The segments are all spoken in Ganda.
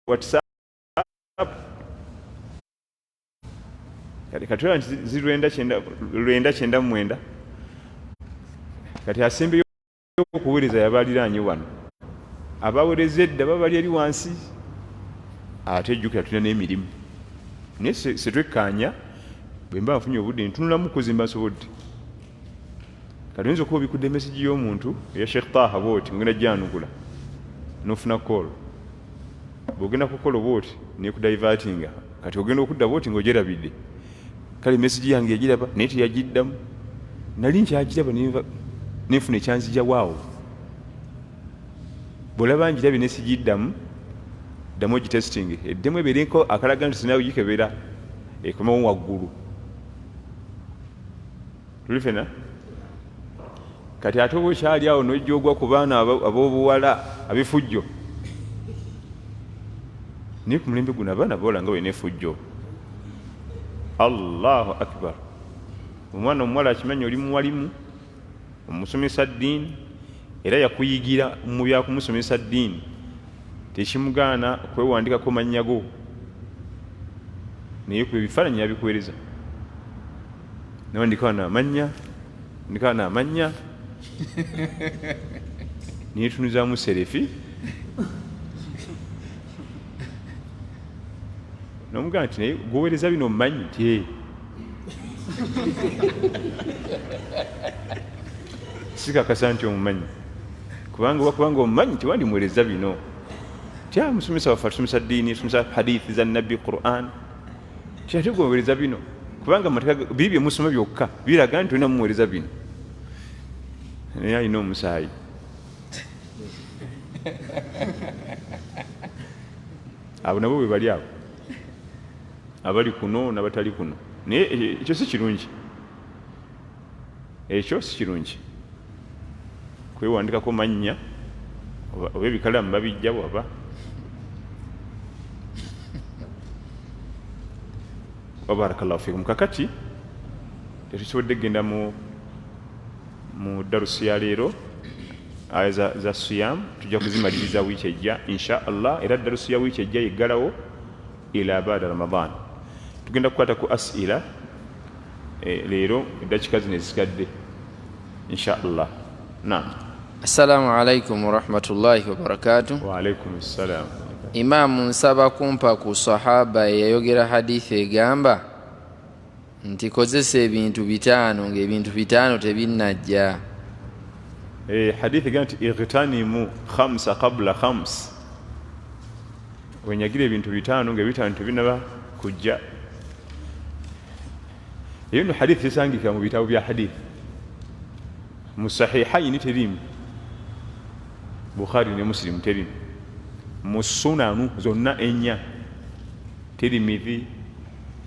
WhatsApp kati nti zirwenda kyenda mwenda kati asembeyo okuweereza yabaliraanye wano abaweereza edda babali eri wansi ate ejjukira tulina n'emirimu naye setwekkaanya bwe mba nfunye obudde ntunulamu kuzimba nsobodde kati oyinza okuba obikudde mesigi y'omuntu eya Sheikh Taha bwoti ngenda Okwanukula nofuna koolo bw'ogenda ku koolo bwoti nekudivatinga kati ogenda okudda bwoti ng'ogyerabidde kale mesigi yange yagiraba naye teyagiddamu nali nkyagiraba nenfuna ekyanzija waawo bw'olaba ngirabye nesigiddamu ddamu ogitesting eddemu ebeerenko akalaga nti sinawe gikebera ekomawo waggulu tuli fena kati ate oba okyali awo n'ojja ogwa ku baana ab'obuwala ab'effujjo naye ku mulembe guno abaana bawala nga balina effujjo Allahu akbar omwana omuwala akimanya oli muwalimu omusomesa ddiini era yakuyigira mu byakumusomesa ddiini tekimugaana kwewandikako mannya go naye ku ebifaananyi yabikuweereza nawandikawo n'amanya neyetunuzaamu serefi nomugamba nti naye gwoweereza bino omumanyi nti sikakasa nti omumanyi kubanga omumanyi tiwandimuweereza bino tya musomesa waffe atusomesa ddiini tusomesa hadithi za nabbi Qur'an kyate gwoweereza bino kubanga amateeka biri bye musoma byokka biraga nti olina mumuweereza bino naye alina omusaayi abo nabo bwe bali abo abali kuno n'abatali kuno naye ekyo si kirungi kwewandikako mannya oba ebikalamu babijja waba wabarakallahu fikum kakati tetusobodde kgenda mu darusi ya leero aya za siyam tujja kuzimaliriza wiiki ejja insha Allah era darusi ya wiiki ejja yeggalawo ila baada Ramadan tugenda kukwata ku asila leero eddakiika zino ezisigadde insha Allah. Naam. Assalamu alaikum warahmatullahi wabarakatuh. Wa alaikum assalam. Imam nsaba kumpa ku sahaba eyayogera hadithi egamba nti kozesa ebintu bitaano ng'ebintu bitaano tebinnajja. Hadithi egamba nti ightanimu khamsa qabla khams, wenyagira ebintu bitaano ng'ebitaano tebinnaba kujja. Eyo nno hadithi tesangika mu bitabo bya hadithi, mu sahihaini terimu, Bukhari ne Muslim terimu, mu sunanu zonna ennya Tirmidhi,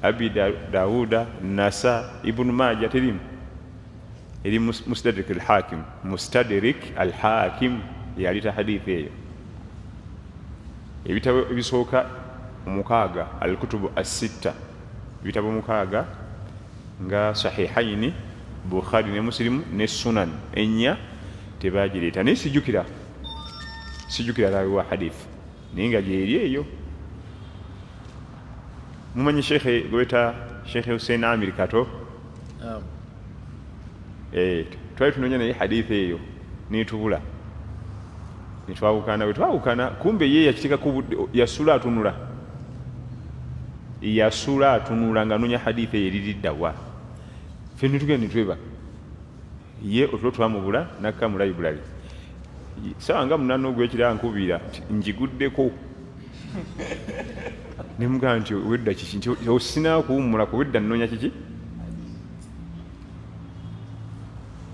Abi Dawuda, Nasa, Ibn Majah terimu. Eri Mustadrik al-Hakim yalita hadithi eyo. Ebitabo ebisooka omukaaga al-kutubu as-sitta, ebitabo omukaaga nga sahihaini Bukhari ne Muslim ne sunan ennya tebagireeta. Naye sijjukira laawiwa hadithi naye nga gyeri eyo. Mumanyi Sheikh gweta Sheikh Hussein Amir Kato? Twali tunoonya naye hadithi eyo netubula, netwawukana kumbe ye yakiteekako yasula atunula nga noonya hadithi eyo eririddawa. Ffe netugenda netweba ye otulo twamubula nakka mu library sawa nga munana ogwekira nkubira njiguddeko nemugamba nti wedda kiki nti osina kuwummula ku wedda nnoonya kiki.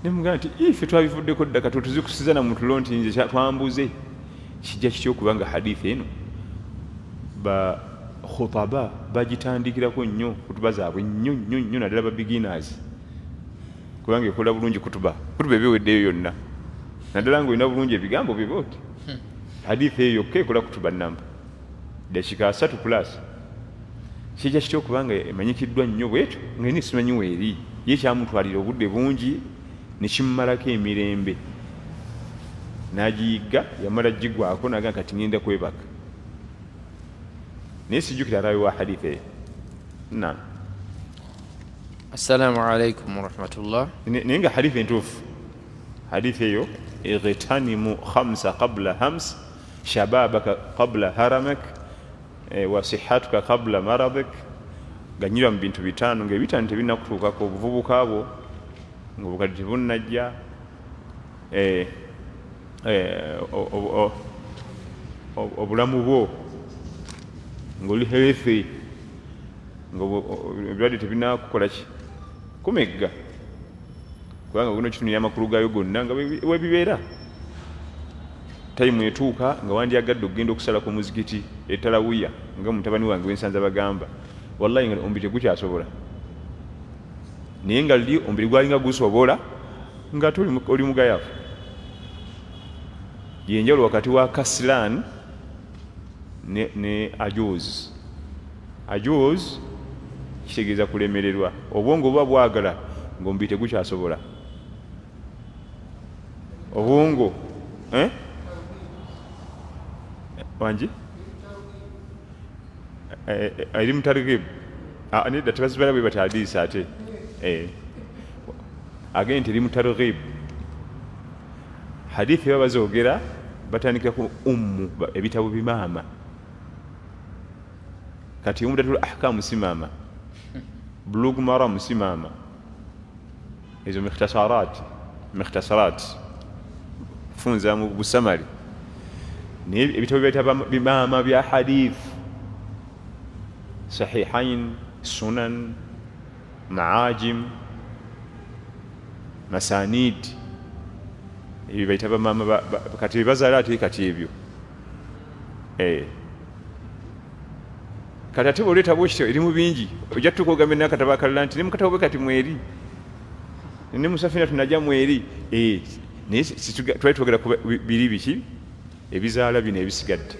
Nemugamba nti ife twabivuddeko dda kati otuzikusiza na mutulo nti nze twambuze kijja kityo okubanga hadithi eno ba khutaba bagitandikirako nnyo kutuba zaabwe nnyo naddala ba beginners kubanga ekola bulungi kutuba ebiweddeyo yonna naddala ng'olina bulungi ebigambo bye booti. Hadithi eyo yokka ekola kutuba namba dakiika 3+ kijja kityo okubanga emanyikiddwa nnyo bwetyo nga ine simanyi weeri ye kyamutwalira obudde bungi nekimumalako emirembe n'agiyigga yamala gigwako naga kati ngenda kwebaka. naye sijjukira rawi wa hadithi eyo. Naam. Assalamu alaikum warahmatullah. Naye nga hadithi entuufu, hadithi eyo ightanimu 5 qabla hams shababaka qabla haramak wa sihatuka qabla maradik, ganyira mu bintu 5 ng'ebitaano tebinnakutuukako, obuvubuka bwo ng'obukadde tebunnajja, obulamu bwo ng'oli healthy, ng'ebirwadde tebinnakukola ki kumegga, kubanga guno kitunira amakulu gaayo gonna nga webibeera. Tayimu etuuka nga wandyagadde okugenda okusala ku muzikiti etalawiya nga mutabani wange wensanza bagamba, wallahi nga omubiri tegukyasobola, naye nga li omubiri gwalinga gusobola nga oli mugayavu. Yenjawulo wakati wa kasilan ne ajuz. Ajuz kitegeeza kulemererwa, obwongo buba bwagala ng'omubiri tegukyasobola. Obwongo wangi eri mutarghib nedda tebazibala bwe bati hadisi ate agende teri mutarghib. Hadithi baba bazoogera batandika ku ebitabo bimaama, kati umdatul ahkam simama, bulugh maram simama, ezo mukhtasarat funza mu busamari. Naye ebitabo bimaama bya hadith, sahihain, sunan, maajim, masanid, ebyo bayita bamaama kati bazaala ate kati ebyo. Kati ate bw'oleeta bwekityo erimu bingi, ojja tutuuka ogambe n'akatabo akalala nti ne mu katabo bwe kati mweri, ne mu safina tunajja mweri. Naye twali twogera ku biri biki ebizaala bino ebisigadde.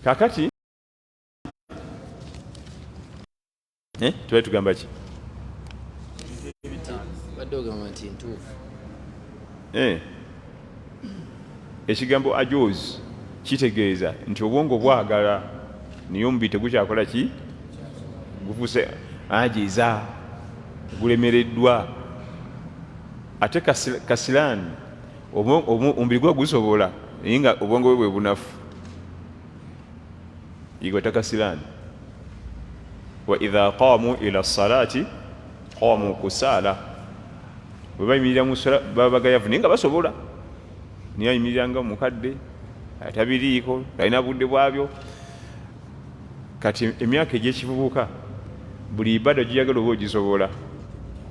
Kakati twali tugamba ki? Ekigambo ajuz kitegeeza nti obwongo bwagala niyo omubiri tegukyakola ki, gufuse ajiza, gulemereddwa. Ate kasilan omubiri gwa gusobola naye nga obwongo bwe bwe bunafu, yigwata kasilan. Wa idha qamu ila salati qamu kusala, bwe bayimirira mu sala baba bagayavu naye nga basobola. Niye ayimiriranga omukadde atabiriiko, talina budde bwabyo. Kati emyaka egy'ekivubuka buli ibada giyagala oba ogisobola,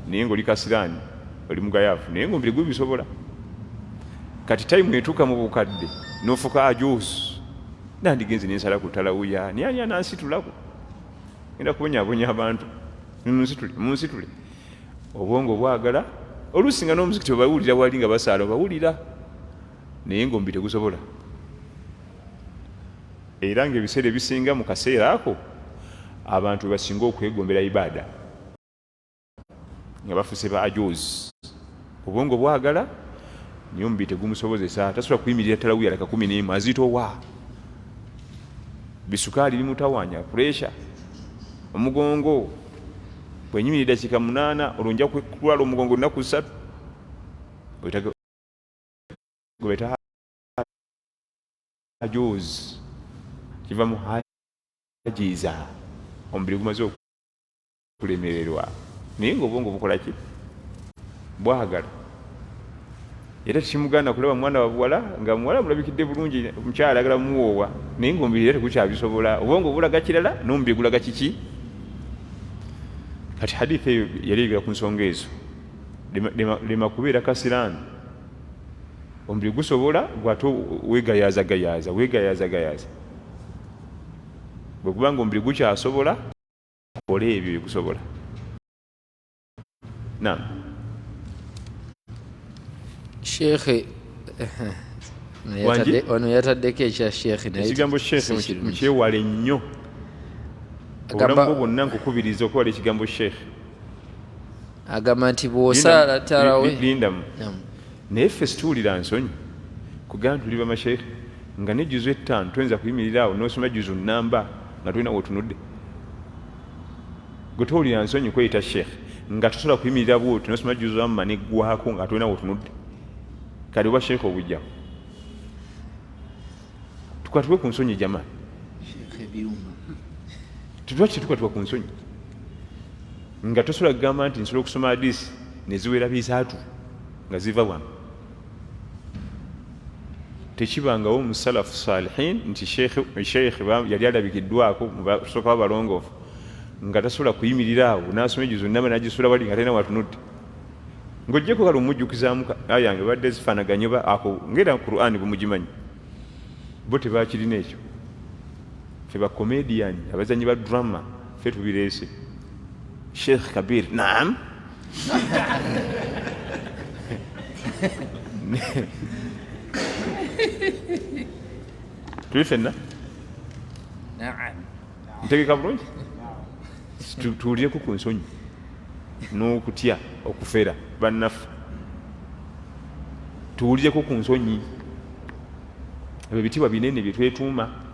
naye ng'oli kasirani, oli mugayavu naye ng'omubiri gubisobola. Kati tayimu etuuka mu bukadde n'ofuka ajuz, nandigenze nensala ku talawiya, naye ani anansitulako, genda kubonyaabonya abantu munsitule. Obwongo bwagala, oluusi nga n'omuzikiti obawulira wali nga basaala obawulira, naye ng'omubiri tegusobola. Era ng'ebiseera ebisinga mu kaseera ako abantu basinga okwegombera ibada nga bafuse ba ajuz. Obwongo bwagala naye omubiri tegumusobozesa, tasobola kuyimirira talawiya laka 11 azitowa, bisukaali bimutawanya, puresha, omugongo bwenyimiridde dakika 8 olunja kulwala omugongo nnaku 3 gwebeta ajuz, kiva mu hajiza, omubiri gumaze okulemererwa naye ng'obwongo bukola ki, bwagala. Era tekimugaana kulaba mwana wa buwala nga muwala mulabikidde bulungi, omukyala agala muwoowa naye ng'omubiri era tegukyabisobola, obwongo bulaga kirala n'omubiri gulaga kiki. Kati hadithi eyo yali egera ku nsonga ezo, lema kubeera kasirani, omubiri gusobola gwate weegayaazagayaza. Bwe kubanga omubiri gukyasobola ola ebyo byegusobola. Naam. Sheikh ono yataddeko ekya sheikh naye ekigambo sheikh mukyewale nnyo. Obulamu bwonna nkukubiriza okwewala ekigambo sheikh. Agamba nti bw'osaala tarawe lindamu naye ffe situwulira nsonyi kugamba tuli bamasheikh nga ne juzu 5 toyinza kuyimirira awo n'osoma juzu namba nga tolina wotunudde. Gwe towulira nsonyi kweyita sheekh nga tosobola kuyimirira bwoti n'osoma juzu amma neggwako nga tolina wotunudde. Kale oba sheekh obujjawo. Tukwatibwe ku nsonyi jamaani. Lwaki tukwatibwa ku nsonyi nga tosobola kugamba nti nsobola okusoma hadisi ne ziwera 3 nga ziva wano? Tekibangawo musalafu salihin nti sheekh yali alabikiddwako mu basooka b'abalongoofu nga tasobola kuyimirira awo n'asoma ejuzu nnamba n'agisula wali nga talina watunudde. Ng'oggyeko kale omujjukizaamu aya yange badde zifaanaganye oba ako ng'era Qur'ani bwe mugimanyi. Bo tebaakirina ekyo. Ffe bakomediyani abazanyi ba drama ffe tubireese. Sheikh Kabir naam tuli ffenna ntegeka bulungi tuwulireku ku nsonyi n'okutya okufera bannaffe. Tuwulireku ku nsonyi ebyo bitibwa binene bye twetuuma.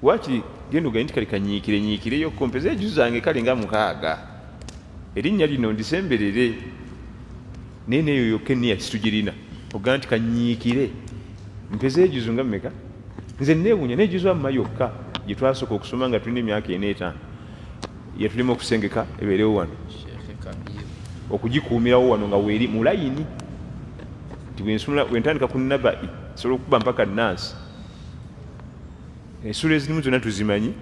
Waaki genda ogaye nti kale kanyiikirenyiikireyo kompeza ejuzu zange kale nga 6 erinnya lino ndisemberere naye neeyo yokka enniya situgirina ogaa nti kanyiikire mpeza ejuzu nga mmeka. Nze neewuunya n'ejuzu amma yokka gye twasooka okusoma nga tulina emyaka 4 5 yetulima okusengeka ebeerewo wano okugikuumirawo wano nga weeri mu layini nti bwentandika ku nabai sobola okuba mpaka naasi. Ensula ezimu zonna tuzimanyi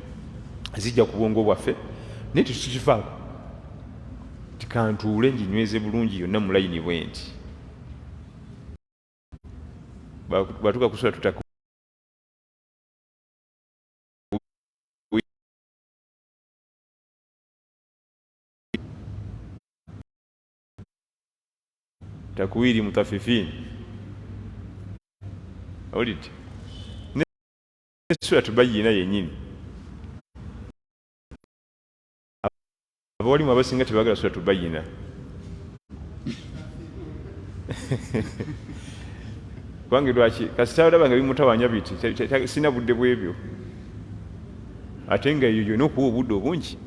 zijja ku bwongo bwaffe naye tetukifaako tikantuule nginyweze bulungi yonna mu layini bwe nti bwatuuka kusula tutaku takwiri mutafifin oliti sura tubayina yennyini. Abawalimu abasinga tebaagala sura tubayina. Kwange lwaki kasita olaba nga bimutawanya biti sina budde bwebyo ate nga eyo yonna okuwa obudde obungi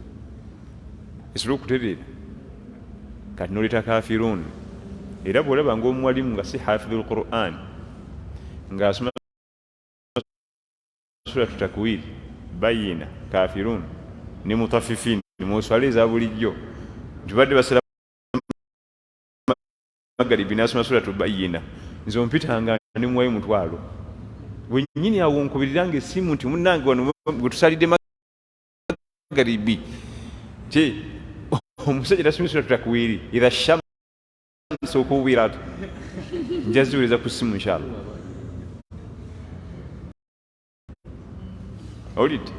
esobola okutereera kati noleta kafirun. Era bw'olaba ng'omuwalimu nga si hafidhul Qur'an ng'asoma sura tutakwiri bayina kafirun ne mutafifin muswala eza bulijjo ntibadde basala magaribi n'asoma sura tubayina nze ompitanga ne muwayo mutwalo bwennyini awo nkubiriranga essimu nti munnange wano gwe tusalidde magaribi ti omusajja tasomye sura tutakwiri idha shamsu kuwirat njaziwuliriza ku ssimu inshallah. Olidde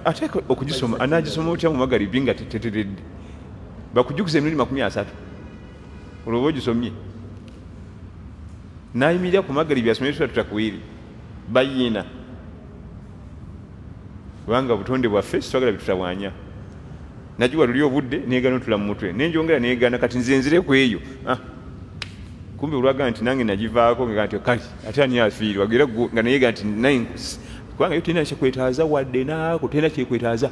ate okugisoma anagisoma otya mu magaribi nga teteredde bakujukiza emirundi 30 olwoba ogisomye nayimirira ku magaribi asomye sura tutakwiri bayina kubanga obutonde bwaffe sitwagala bitutawaanya. Najuwa luli obudde neegana otula mu mutwe nenjongera neegana kati nze nzire ku eyo kumbe olwaga nti nange nagivaako nga nti kali ate ani afiirwa era nga nayeega nti kubanga yo tena kyekwetaaza wadde naako tena kyekwetaaza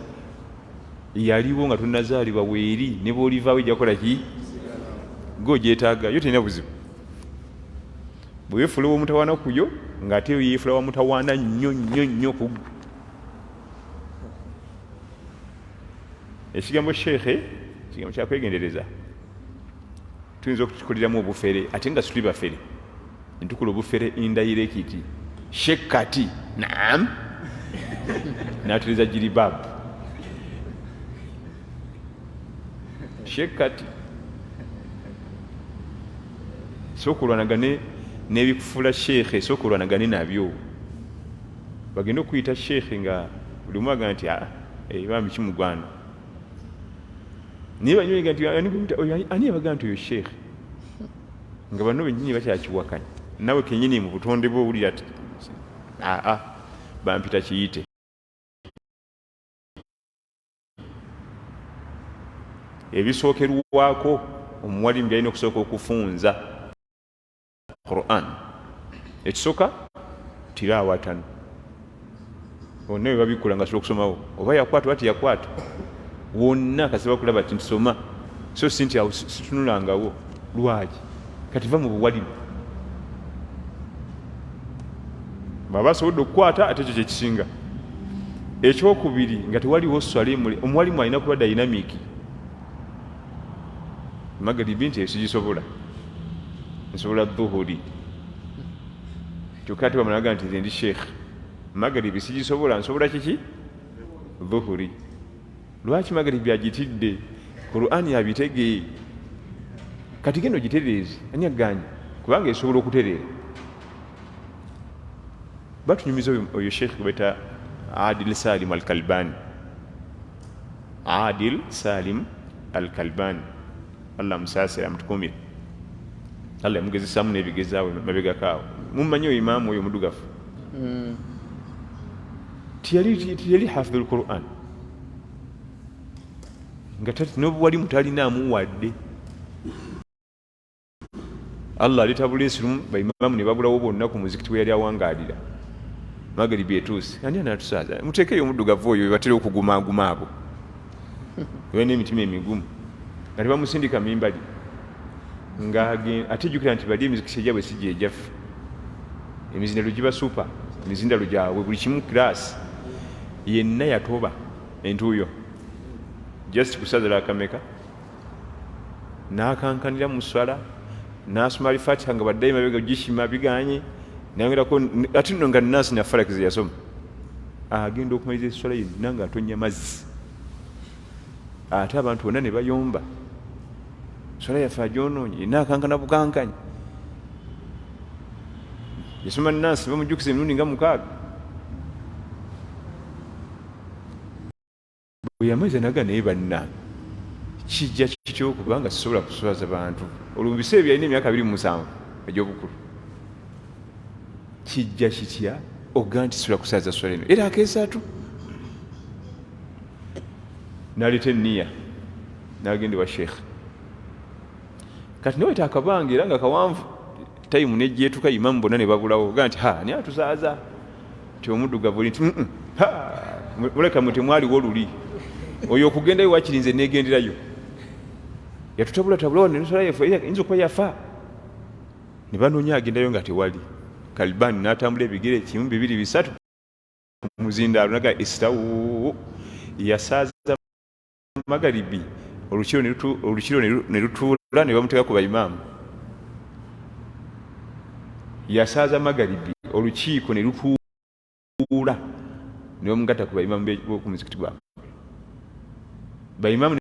yaliwo nga tonazaalibwa weeri ne boolivaawo ejja kukola ki ng'ogyetaaga yo tena buzibu. Bwe weefula w'omutawaana kuyo ng'ate yo yeefula wa mutawaana nnyo nnyo nnyo ku ekigambo sheekhe kigambo kyakwegendereza. Tuyinza okukikoleramu obufere ate nga situli bafere nitukola obufere indirect shekkati naam n'atuliza jiribabu shekkati sookulwanagane n'ebikufuula sheekhe sookulwanagane nabyo bagenda okuyita sheekhe nga buli omu agamba nti bambi kimugwana naye banywega nti ani yabaga nti oyo sheekhe nga bano bennyini bakyakiwakanya nawe kennyini mu butonde bwe owulira ti bampita kiyite ebisookerwako omuwalimu byalina okusooka okufunza Quran. Ekisooka tiraawatano bonna babikola nga sobola okusomawo oba yakwata oba tiyakwata wonna kasi bakulaba ti nsoma so si nti awo situnulangawo lwaki kati va mu buwalimu baba asobodde okukwata ate ekyo kyekisinga. Ekyokubiri nga tewaliwo swalimu omuwalimu alina kuba dynamic magaribi nti esigisobola nsobola dhuhuri kyokka ate bamalaga nti nze ndi sheekh magaribi sigisobola nsobola kiki dhuhuri. Lwaki magaribi agitidde Qur'an yabitegee kati gendo gitereeze ani aganye kubanga esobola okutereera. Batunyumiza oyo sheekh kubeta Adil Salim Al-Kalbani. Adil Salim Al-Kalbani Allah musasira amutukumire Allah yamugezesamu n'ebigezaawo mabegakaawo mummanyi oyo Imam oyo mudugafu tiyali hafidhul Qur'an nga tati n'obuwalimu talinaamu wadde. Allah alitabula esirumu baimamu ne babulawo bonna ku muzikiti we yali awangaalira magaribi etuuse ani anatusaaza muteekeyo omuddugavu oyo webatera okugumaaguma abo wena emitima emigumu nga tebamusindika mimbali nga atejjukira nti bali emizikiti egyabwe si gyejaffe emizindalo giba supa emizindalo gyabwe buli kimu kiraasi yenna yatoba entuuyo just kusazala akameka n'akankanira mu swala n'asoma Al-Fatiha nga baddayo mabega gishima biganye nayongerako ate nno nga Naasi na Falaki ze yasoma agenda okumaliza esswala yenna nga atonya mazzi ate abantu bonna ne bayomba swala yaffe agyonoonye yenna akankana bukankanya yasoma Naasi bamujjukiza emirundi nga 6 bwe yamaliza naga naye banna kijja kityo kubanga sisobola kuswaza bantu olwo mu biseera byalina emyaka 27 egy'obukulu kijja kitya oga nti sisobola kusaaza swala eno era akeesatu n'aleeta enniya n'agenda wa sheekh kati naweta akabanga era nga kawanvu tayimu nejjeetuka Imam bonna ne babulawo oga nti ani atusaaza ti omuddugavu oli nti muleka mwe temwaliwo oluli oyo okugendayo wakirinze neegenderayo yatutabulatabulawo nesala yaffe yinza okuba yafa ne banoonya agendayo nga tewali. Kalbani n'atambula ebigere 1 2 3 muzindaalo naga istawu yasaaza magaribi olukiro ne lutuula ne bamuteeka ku baimamu yasaaza magaribi olukiiko ne lutuula ne bamugatta ku baimamu b'oku muzikiti gwabwe. Baimamu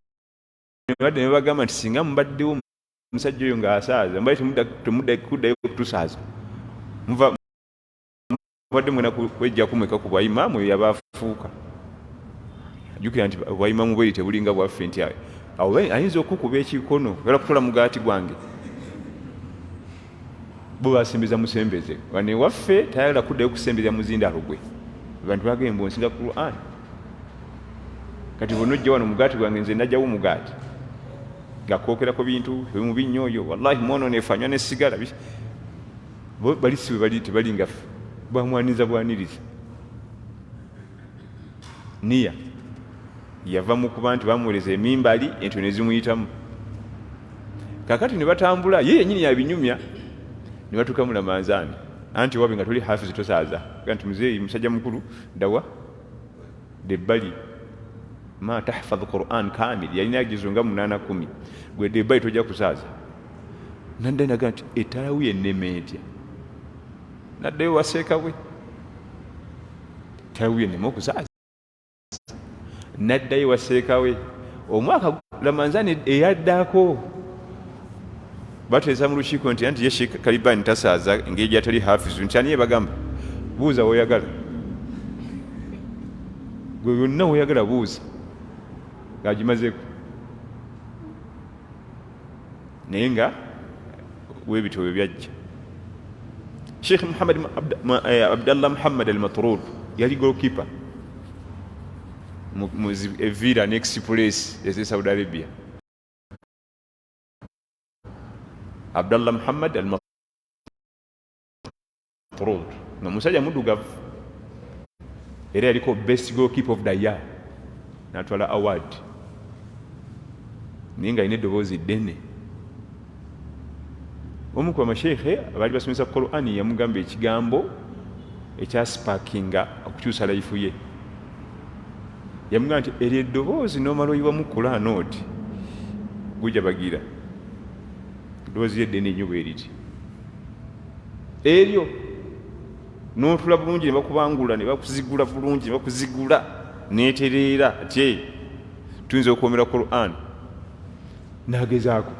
badde ne bagamba nti singa mubaddewo omusajja oyo ng'asaaza mubadde temudda kuddayo kutusaaza mubadde mwena kwejja kumweka ku bwaimamu oyo yabaafuuka. Ajjukira nti bwaimamu bweri tebulinga bwaffe nti awo ayinza okukuba ekikono era kutola mugaati gwange bo basembeza musembeze wane waffe tayagala kuddayo kusembeza muzindaalo gwe abantu bagenda bonsinga Qur'an kati bonojja wano mugaati gwange nze najjawo mugaati gakookerako bintu ebimu binnyoyo wallahi mwono nefanywa nesigala balisiwe bali tebalingaffe bamwaniza bwaniriza niya yava mu kuba nti bamuweleza emimbali ento ne zimuyitamu kakati ne batambula ye yennyini yabinyumya ne batuuka mu Ramanzaani anti wabe nga toli hafizi tosaaza nti muzeeyi musajja mukulu dawa debbali ma tahfadhu Qur'an kamil yalina agizo nga 8-10 gwe debbali tojja kusaaza naddayo naga nti etalawu yenneme etya naddayo waseeka we etalawu yenneme okusaaza naddayo waseeka we omwaka Ramanzaani eyaddaako bateesa mu lukiiko nti ye Sheikh Kalibani tasaaza engeri gy'atali hafizu nti ani yebagamba buuza woyagala gwe yonna woyagala buuza ng'agimazeeko naye nga weebityo bwe byajja. Sheikh Abdallah Muhammad al-Matrud yali goalkeeper mu Evira ne Express eze Saudi Arabia Abdallah Muhammad al-Matrud nga musajja muddugavu era yaliko best goalkeeper of the year n'atwala award naye nga alina eddoboozi ddene. Omu ku bamasheekhe abaali basomesa Qur'an yamugamba ekigambo ekyasipaakinga okukyusa life ye. Yamugamba nti eryo eddoboozi n'omala oyiwamu Qur'an oti gujja bagira eddoboozi yeddene ennyo bwe riti eryo n'otula bulungi ne bakubangula ne bakuzigula bulungi ne bakuzigula n'etereera ati tuyinza okuwomera Qur'an. Nagezaako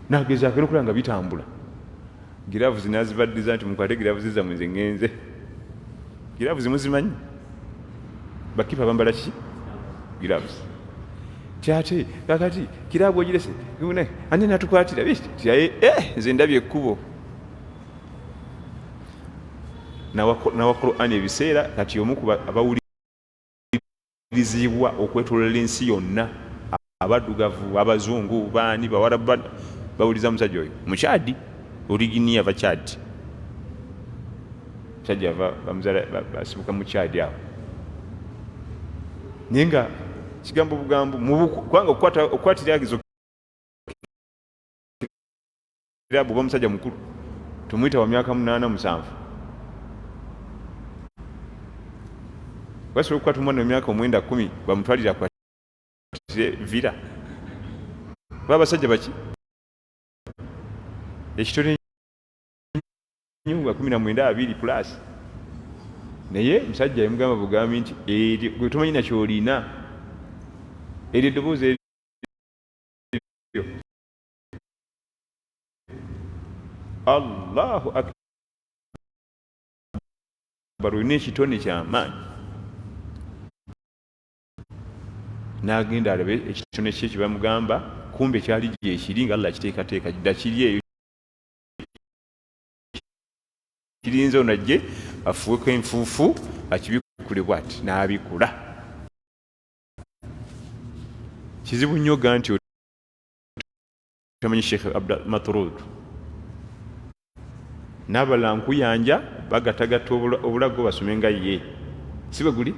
era okulaba nga bitambula. Giraavuzi nazibaddiza nti mukwate giraavuzi zammwe nze ngenze. Giraavuzi muzimanyi? Bakipa bambala ki? Giraavuzi. Kyate kakati kiraabu ogirese ani natukwatira nze ndabye ekkubo. Nawa Qur'an ebiseera kati omu ku abawulirizibwa okwetoolera ensi yonna, abaddugavu, abazungu, baani, bawarabu bawuliriza musajja oyo mukyadi origini ava kyadi. Musajja basibuka mukyadi awo naye nga kigambo bugambo kubanga okukwatira agizo bw'oba musajja mukulu tumuyita wa myaka 8-7 basobola okukwata omwana w'emyaka 9-10 bamutwalira akwatire vira. Baba basajja baki ekitone nnyo 19-20 naye musajja yamugamba bugambi nti gwe tomanyi nakyolina eryo eddoboozi eryo. Allahu akbar, olina ekitone ky'amaanyi. N'agenda alabe ekitone kye kye bamugamba kumbe kyali gyekiri nga Allah kiteekateeka ddakiri eyo kirinza onajje afuweko enfuufu akibikule bwati n'abikula. Kizibu nnyo ga nti otamanyi Sheikh Abdul Matrud n'abalankuyanja bagatagatta obulago basome nga ye si bwe guli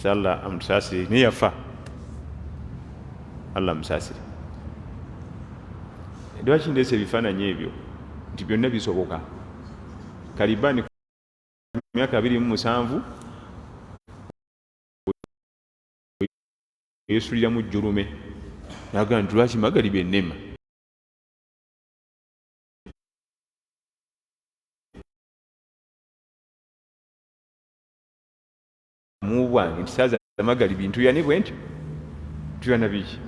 Allah amusaasire naye yafa. Allah amusaasire. Lwaki ndeese ebifaananyi ebyo nti byonna bisoboka. Kalibani myaka 27 yesuliramu jjulume n'agamba nti lwaki magaliba ennema. Mu bwange nti saaza magalibi ntuyane bwe ntyo tuyana biki.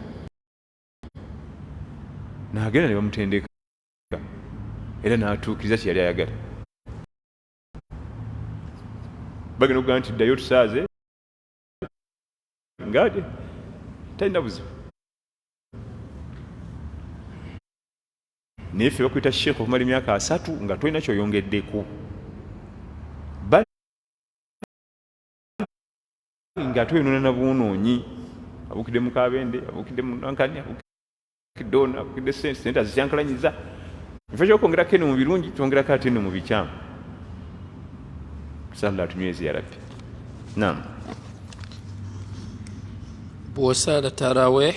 N'agenda ne bamutendeka era n'atuukiriza kye yali ayagala. Bagenda okugamba nti ddayo tusaaze ngaate talina buzibu. Naye ffe bakuyita sheekh okumala emyaka 3 nga tolina kyoyongeddeko. Nga tweyonona na bwonoonyi abukidde mu Kabende, abukidde mu Nankani, abukidde ono, abukidde sente azikyankalanyiza. Nfa kyokwongerako eno mu birungi twongerako ate eno mu bikyamu. Sallallahu tunyweze ya Rabbi. Naam. Bw'osaala tarawih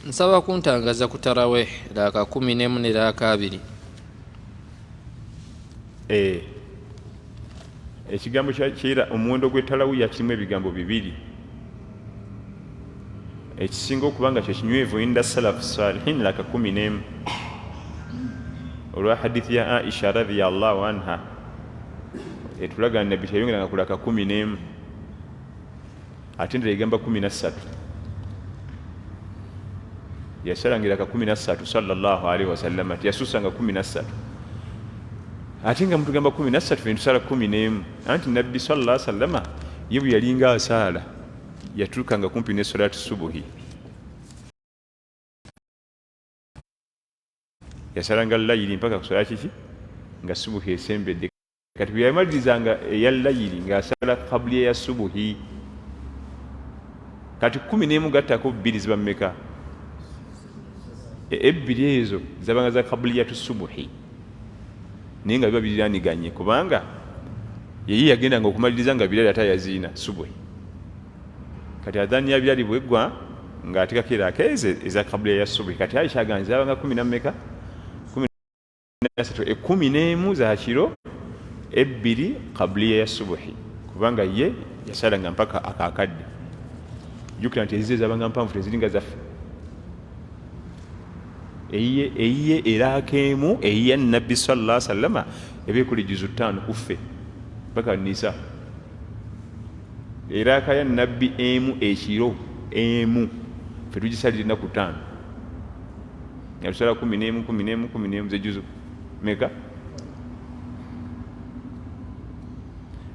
nsaba kuntangaza ku tarawih raaka 11 ne raaka 2. Ekigambo kyakira omuwendo gw'ettalawiya kirimu ebigambo 2. Ekisinga okubanga kyo kinywevu inda salafu salihin raaka 11 olwa hadithi ya Aisha radhiyallahu anha etulaga nabbi teyayongeranga ku raaka 11 ate ndala egamba 13 yasalanga raaka 13 sallallahu alaihi wasallam tiyasuusanga 13 ate nga mutugamba 13 fe tusala 11 anti nabbi sallallahu alaihi wasallam ye bwe yalinga asaala yatuukanga kumpi ne salatu subuhi yasalanga layiri mpaka kusala kiki nga subuhi esembedde kati bwe yamalirizanga eya layiri ng'asala kabuli ya subuhi kati 11 gattako 2 ziba mmeka? Ebbiri ezo zabanga za qabliyatu subuhi naye nga biba biraniganye kubanga yeye yagendanga okumaliriza nga Bilali atayaziina subuhi. Kati adhani ya Bilali bwegwa nga atekako erakeze eza qabliya ya subuhi. Kati Aisha aganza zabanga 10 na mmeka? 13. 11 za kiro, 2 qabliya ya subuhi kubanga ye yasalanga mpaka akakadde. Jukira nti ezize zabanga mpanvu teziringa zaffe. Eyiye erakemu eyiye Nabbi sallallahu alaihi wasallam ebekuli juzu 5 kuffe mpaka Nisa. Eraka ya Nabbi emu ekiro emu ffe tugisalira ennaku 5. Yatusala 11 ze juzu meka?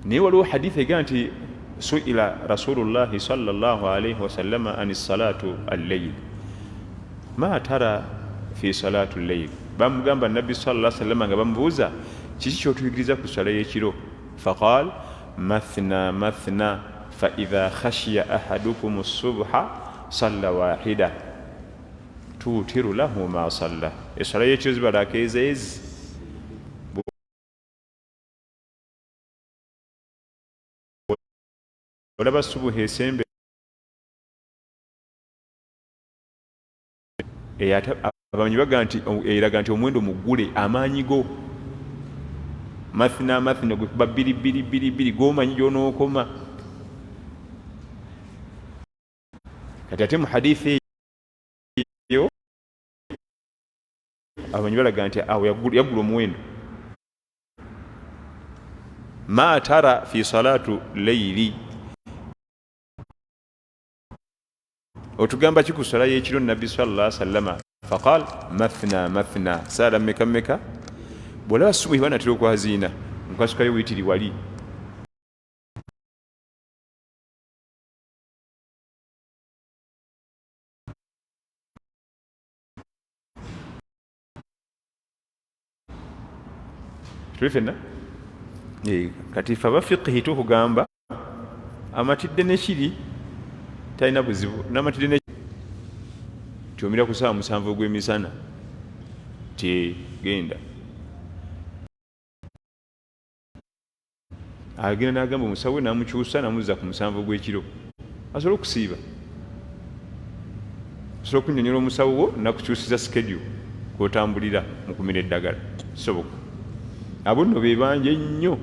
Naye waliwo hadithi egamba nti suila Rasulullahi sallallahu alaihi wasallam ani salatu al-layl ma tara fi salatu al-layl. Bamugamba Nabbi sallallahu alaihi wasallam nga bamubuuza kiki kyotuyigiriza ku sala y'ekiro? Faqal mathna mathna fa idha khashiya ahadukum as-subha salla wahida tutiru lahu ma salla. Esala y'ekiro ziba rakeza olaba subuhi esembe abamanyi eraga nti omwendo mugule amaanyigo mathina gwekuba 2 gomanyi gyonookoma. Kati ate mu hadithi eyo abamanyi balaga nti awo yagula omuwendo. Ma tara fi salatu layli, otugamba kikusala y'ekiro Nabbi sallallahu alaihi wasallam. Faqal mathna sala mmeka? Bwolaba subuhi banatera okwaziina mukasukayo witiri wali. Tulifenna? Kati fe abafiqihi tukugamba amatidde nekiri talina buzibu n'amatidde nekiri kyomira ku ssaawa 7 gw'emisana genda agenda n'agamba omusawo we n'amukyusa n'amuzza ku 7 gw'ekiro asobola okusiiba. Osobola okunnyonnyola omusawo wo nakukyusiza schedule kwotambulira mu kumira eddagala kisoboka. Abo nno be banja ennyo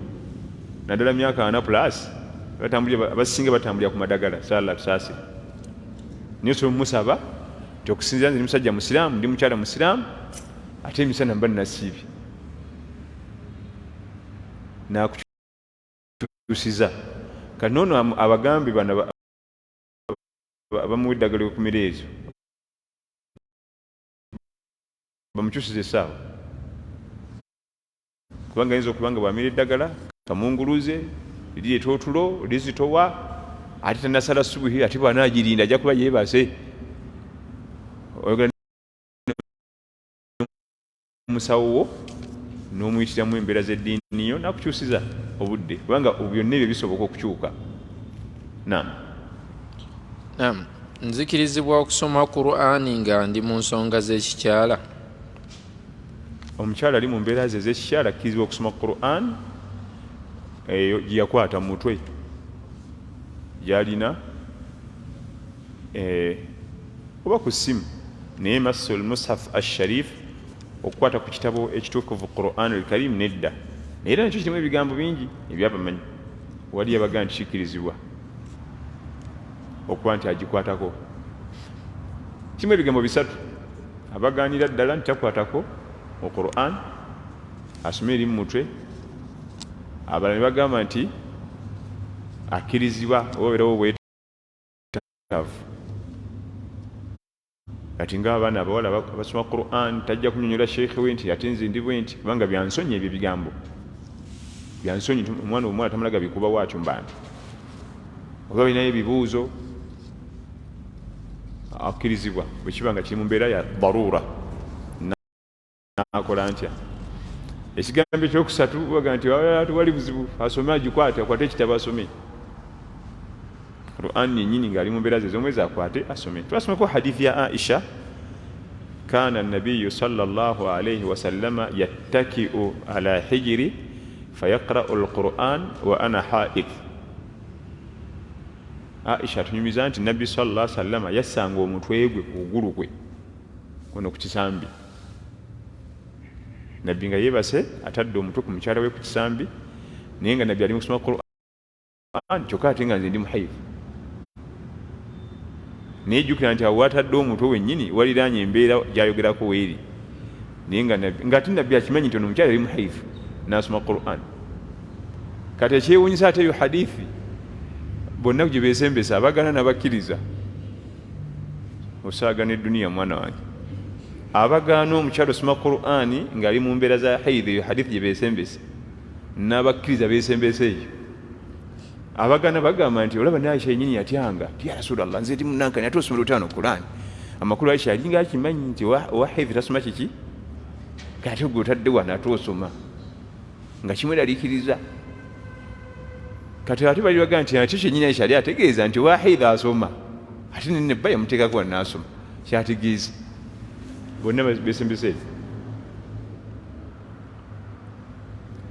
naddala myaka 4+ abasinga batambulira ku madagala sala tusaase. Naye osobola omusaba nti okusinzira nti musajja musiraamu ndi mukyala musiraamu ate emisana mba nasiibi nakukyusiza. Kati noono abagambi bano bamuwa eddagala okumira ezo bamukyusiza essaawa kubanga ayinza okubanga bwamira eddagala kamunguluze lireeta otulo lizitowa ate tanasala subuhi ate bwanagirinda ajja kuba yeebase. Omusawo wo n'omuyitiramu embeera z'eddiini yo nakukyusiza obudde kubanga byonna ebyo bisoboka okukyuka. Nzikirizibwa okusoma Qur'ani nga ndi mu nsonga z'ekikyala? Omukyala ali mu mbeera ze ez'ekikyala akkirizibwa okusoma Qur'an eyo gye yakwata mu mutwe gy'alina oba ku ssimu, naye masul mushaf asharif okukwata ku kitabo ekitukuvu Qur'an al-Karim nedda. Naye era nakyo kirimu ebigambo bingi ebyabamanyi wali abagaa nti kikkirizibwa okuba nti agikwatako. Kirimu ebigambo 3 abagaanira ddala nti takwatako mu Qur'an asome eri mu mutwe. Abalala ne bagamba nti akkirizibwa oba obeerawo obwetaavu. Kati ng'abaana abawala basoma Qur'an tajja kunnyonnyola sheekhe we nti ate nze ndi bwe nti kubanga byansonyi ebyo bigambo byansonyi. Omwana omuwala tamulaga bikuba waakyo mbambi oba balinayo ebibuuzo akkirizibwa bwe kiba nga kiri mu mbeera ya daruura nakola ntya. Ekigambo ekyokusatu baga nti tewali buzibu asome agikwate akwate ekitabo asome. Qur'an yennyini ng'ali mu mbeera ze z'omwezi akwate asome. Twasomako hadithi ya Aisha, kana an-nabiyyu sallallahu alayhi wa sallama yattaki'u ala hijri fayaqra'u al-Qur'an wa ana ha'id. Aisha tunyumiza nti nabbi sallallahu alayhi wa sallama yassanga omutwe gwe ku kugulu kwe kuno ku kisambi. Nabbi nga yeebase atadde omutwe ku mukyala we ku kisambi, naye nga nabbi ali mu kusoma Qur'an kyokka ate nga nze ndi muhayif. Naye jjukira nti awo watadde omutwe wennyini waliraanye embeera gy'ayogerako weeri, naye ng'ate nabbi akimanyi nti ono omukyala ali muhayif n'asoma Qur'an. Kati ekyewuunyisa ate eyo hadithi bonna gye beesembesa abagaana n'abakkiriza. Osaagana edduniya mwana wange, abagaana omukyala osoma Qur'an ng'ali mu mbeera za haidhi, eyo hadithi gye beesembesa, n'abakkiriza beesembesa eyo. Abagana bagamba nti olaba ne Aisha yennyini yatyanga ti ya Rasulallah, nze ndi munankani ate osomera otya Qur'an? Amakulu Aisha alinga akimanyi nti wa haidhi tasoma kiki, kati gwe otadde wano ate osoma nga kimweraliikiriza. Kati ate bali bagamba nti ate kyennyini Aisha ali ategeeza nti wa haidhi asoma, ate ne bba yamuteekako wano n'asoma, kyategeeza. Bonna beesembese.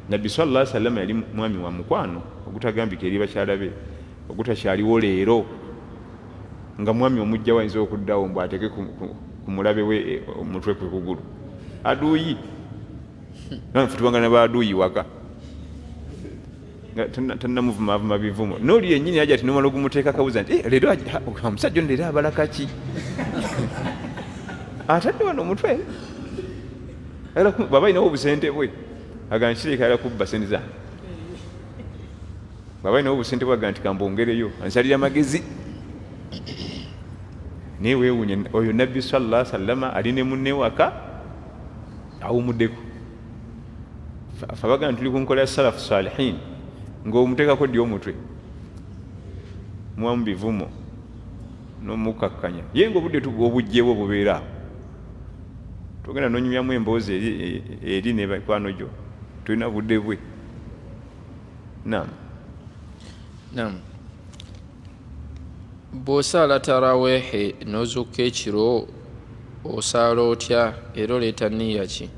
Nabbi sallallahu alayhi wa sallam yali mwami wa mukwano ogutagambika eri bakyala be, ogutakyaliwo leero, nga mwami omujja wayinza okuddawo mbu ateeke ku mulabe we omutwe kwe kugulu. Aduuyi nanfutubanga ne baaduuyi waka tannamuvumaavuma bivumo, n'oli yennyini aja ati nomala ogumuteeka kabuza nti leero omusajja ono leero abalaka ki? Atadde wano omutwe baba ayinawo obusente bwe aga nkireka era kubba sente zange. Baba ayinawo obusente bwe aga nti kambongereyo ansalira amagezi. Naye weewuunye oyo nabbi sallallahu alayhi wa sallam ali ne munne waka awumuddeko. Fe baga nti tuli ku nkola ya salafu salihin ng'omuteekako ddi omutwe mwamu bivumo n'omukakkanya, ye ng'obudde obujjeewo bubeera awo. Togenda n'onyumyamu emboozi eri ne bakwano gyo, tulina budde bwe. Naam. Bw'osaala taraweehe n'ozukka ekiro osaala otya era oleeta nniya ki?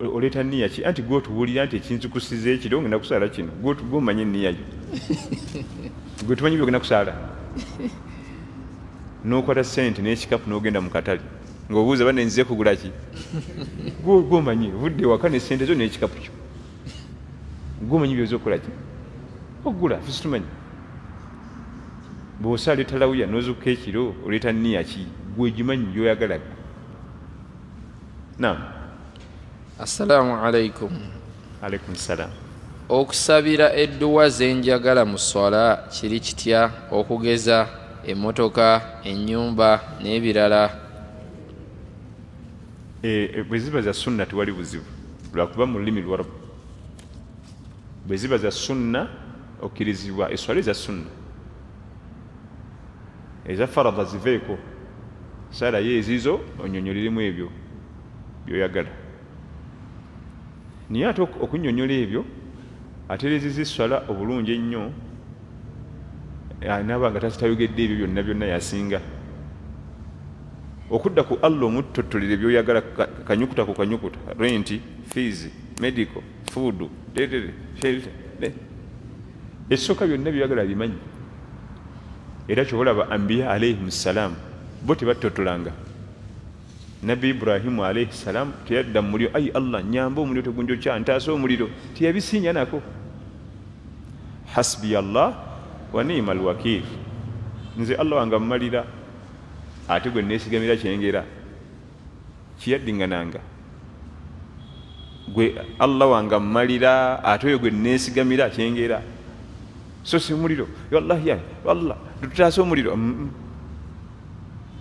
Oleeta nniya ki? Anti gwe otubuulira nti ekinzukusiza ekiro ngenda kusaala kino, gwe omanye enniya yo. Gwe tumanyi byogenda kusaala. N'okwata ssente n'ekikapu n'ogenda mu katale ng'obuuza bane nzize kugula ki? Gwe omanyi ovudde waka ne ssente zo n'ekikapu kyo. Gwe omanyi byoza okukola ki? Okugula, ffe situmanyi. Bw'osaala etalawiya n'ozukka ekiro oleeta nniya ki? Gwe gimanyi gy'oyagala. Naam. Assalaamu alaikum. Alaikum salaam. Okusabira edduwa zenjagala mu swala kiri kitya, okugeza emmotoka, ennyumba n'ebirala? Bwe ziba za sunna tewali buzibu lwakuba mu lulimi Luwarabu. Bwe ziba za sunna okkirizibwa, eswala eza sunna eza faradha ziveeko, saala ye ezizo onyonyoliremu ebyo by'oyagala. Naye ate okunnyonnyola ebyo atereezezza esswala obulungi ennyo, anaaba nga tayogedde ebyo byonna byonna yasinga. Okudda ku Allah omuttotolera by'oyagala kanyukuta ku kanyukuta, renti, fees, medical, food, shelter. Essooka byonna by'oyagala bimanyi. Era kyobalaba Anbiya alayhimu ssalaam bo tebattotolanga. Nabbi Ibrahimu alayhi ssalaam teyadda mu muliro, ayi Allah nyamba omuliro tegunjokya, ntaasa omuliro, teyabisinya nako. Hasbi Allah wa ni'mal wakiil, nze Allah wange mmalira ate gwe neesigamira kyengera. Kiyaddingananga gwe Allah wange mmalira ate oyo gwe neesigamira kyengera, so si muliro wallahi ya Allah tututaasa omuliro.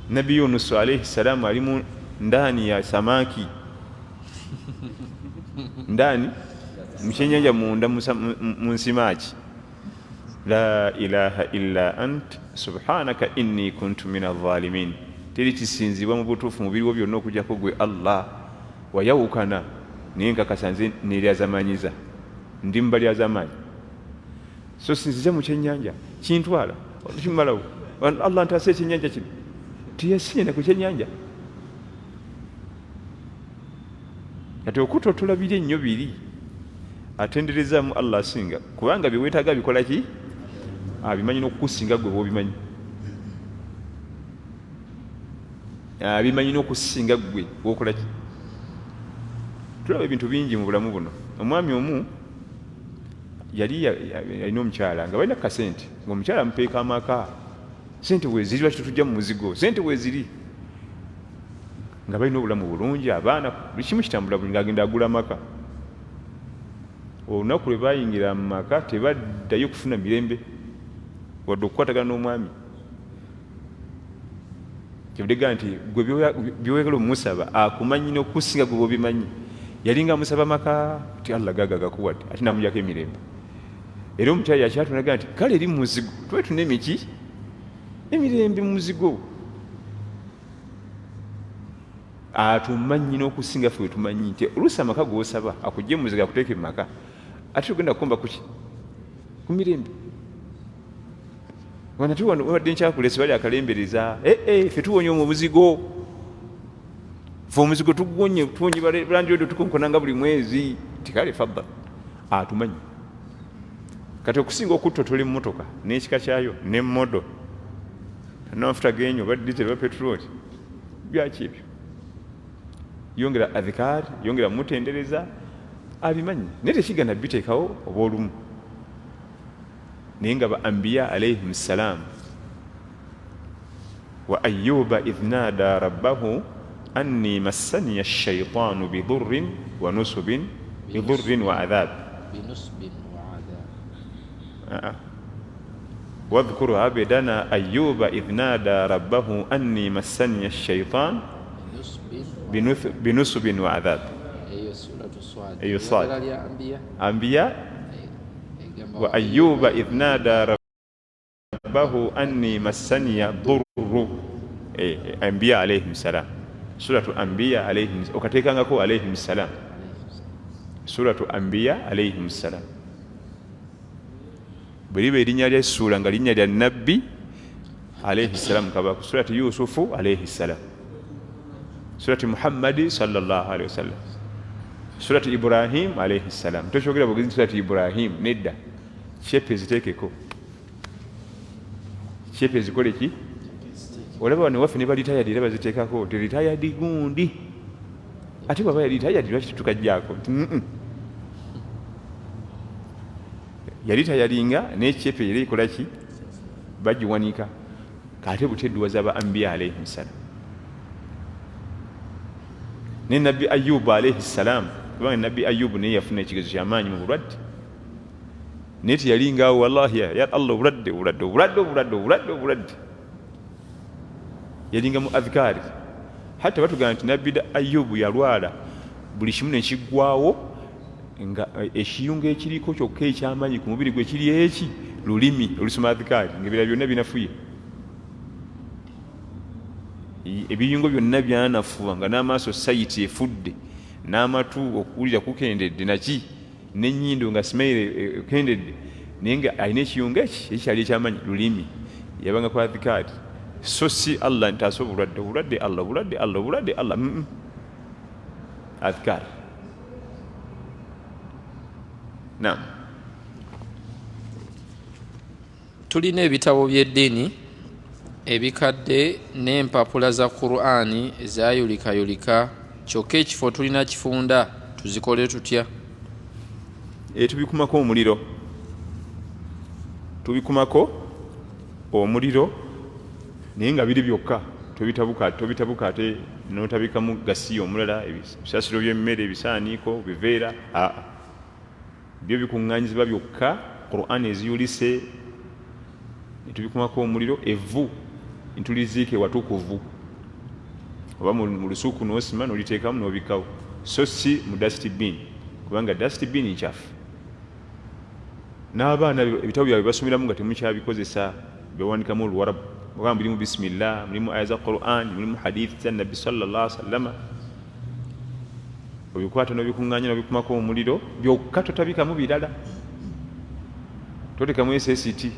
Nabbi Yunus alayhi ssalaam ali mu ndani ya samaki ndani mukyenyanja munda mu nsimaaki. La ilaha illa ant subhanaka inni kuntu min adh-dhalimin. Teri kisinzibwa mu butuufu mu biriwo byonna okujjako gwe Allah. Wayawukana naye nkakasa nze neryazamanyiza ndi mu bali azamanyi. so sinzize mu kyennyanja kintwala kimalawo Allah ntaase ekyennyanja kino tiyasinye ku kyennyanja ate okuta otulabire ennyo biri atenderezaamu Allah asinga kubanga byeweetaaga bikola ki abimanyi n'okukusinga gwe bw'obimanyi abimanyi n'okusinga gwe bw'okola ki tulaba ebintu bingi mu bulamu buno omwami omu yali yalina omukyala nga balina kasente ng'omukyala amupeeka amaka sente weziri lwaki tutujja mu muzigo sente weziri nga balina obulamu bulungi abaana buli kimu kitambula buli ng'agenda agula amaka olunaku lwe bayingira mu maka tebaddayo kufuna mirembe wadde okukwatagana n'omwami kyebudega nti gwe byoyagala omusaba akumanyi n'okusinga gwe bwobimanyi yali nga amusaba maka ti Allah gaga gakuwadde ate namujjako emirembe era omukyala yakyatunaga nti kale eri muzigo twetuna emiki emirembe mu muzigo atumanyi n'okusinga ffe wetumanyi nti oluusi amaka g'osaba akugye muzigo akuteeke mu maka ate tugenda kukomba kuki ku mirembe wana tuwadde nkyakulesi bali akalembereza ffe tuwonye mu buzigo fe omuzigo tuwonye balandirodo tukonkonanga buli mwezi tikale fadda atumanyi kati okusinga okuttotola emmotoka n'ekika kyayo n'emmodo n'amafuta g'enyo oba diesel oba petroli byaki ebyo yongera adhikaari yongera mutendereza abimanyi naye tekigana biteekawo oba olumu naye nga ba ambiya alayhim ssalam wa ayuba idh naada rabbahu anni massaniya ash-shaytaanu bidurrin wa nusbin wa adhab واذكر عبدنا أيوب إذ نادى ربه أني مسني الشيطان بنصب وعذاب أي صاد أنبياء وأيوب إذ نادى ربه أني مسني ضر أنبياء عليهم السلام سورة أنبياء عليهم وكتيكا عليهم السلام سورة أنبياء عليهم السلام bweriba erinnya lya ssuula nga linnya lya nabbi alayhi salamu kaba ku surati yusufu alayhi salam surati muhammadi sallallahu alayhi wasallam surati ibrahim alayhi salam tokyogera bugezi surati ibrahim nedda shepe ziteekeko shepe zikole ki olaba wano waffe ne balitayadi era baziteekako teritayadi gundi ate bwaba yalitayadi lwaki tetukajjaako yali tayalinga n'ekyepe era ekola ki bagiwanika kate butedduwa z'aba ambiya alayhi salam ne nabbi ayubu alayhi salam kubanga nabbi ayubu naye yafuna ekigezo kyamaanyi mu bulwadde naye teyalingaawo wallahi ya allah obulwadde yalinga mu adhikaari hatta batugamba nti nabbi ayubu yalwala buli kimu nekiggwawo nga ekiyungu ekiriko kyokka ekyamanyi ku mubiri gwe kiri eki lulimi olusoma adhikaari ngaebira byonna binafuye ebiyungo byonna byanafuwa nga n'amaaso sayiti efudde n'amatu okuwulira kukendedde naki n'ennyindo nga simaire ekendedde naye nga alina ekiyungu ekikyali ekyamanyi lulimi yabanga ku adhikaari so si allah ntaasa obulwadde allah adhikaari. Naam. Tulina ebitabo by'eddiini ebikadde n'empapula za Qur'ani ezayulikayulika kyokka ekifo tulina kifunda tuzikole tutya? Tubikumako omuliro naye nga biri byokka tobitabuka ate n'otabikamu gasiya omulala ebisasiro by'emmere ebisaaniiko biveera byo bikuŋŋaanyizibwa byokka Qur'ani eziyulise netubikumako omuliro evvu ntuliziike watukuvu oba mu lusuuku n'osima n'oliteekamu n'obikawo so si mu dustbin kubanga dustbin nkyafu n'abaana ebitabo byabwe basomeramu nga temukyabikozesa bewanikamu oluwarabu oba mulimu bisimillah mulimu aya za Qur'an mulimu hadithi za nabbi sallallahu alaihi wasallam obikwata n'obikuŋŋaanya n'obikumako omuliro byokka totabikamu birala totekamu SST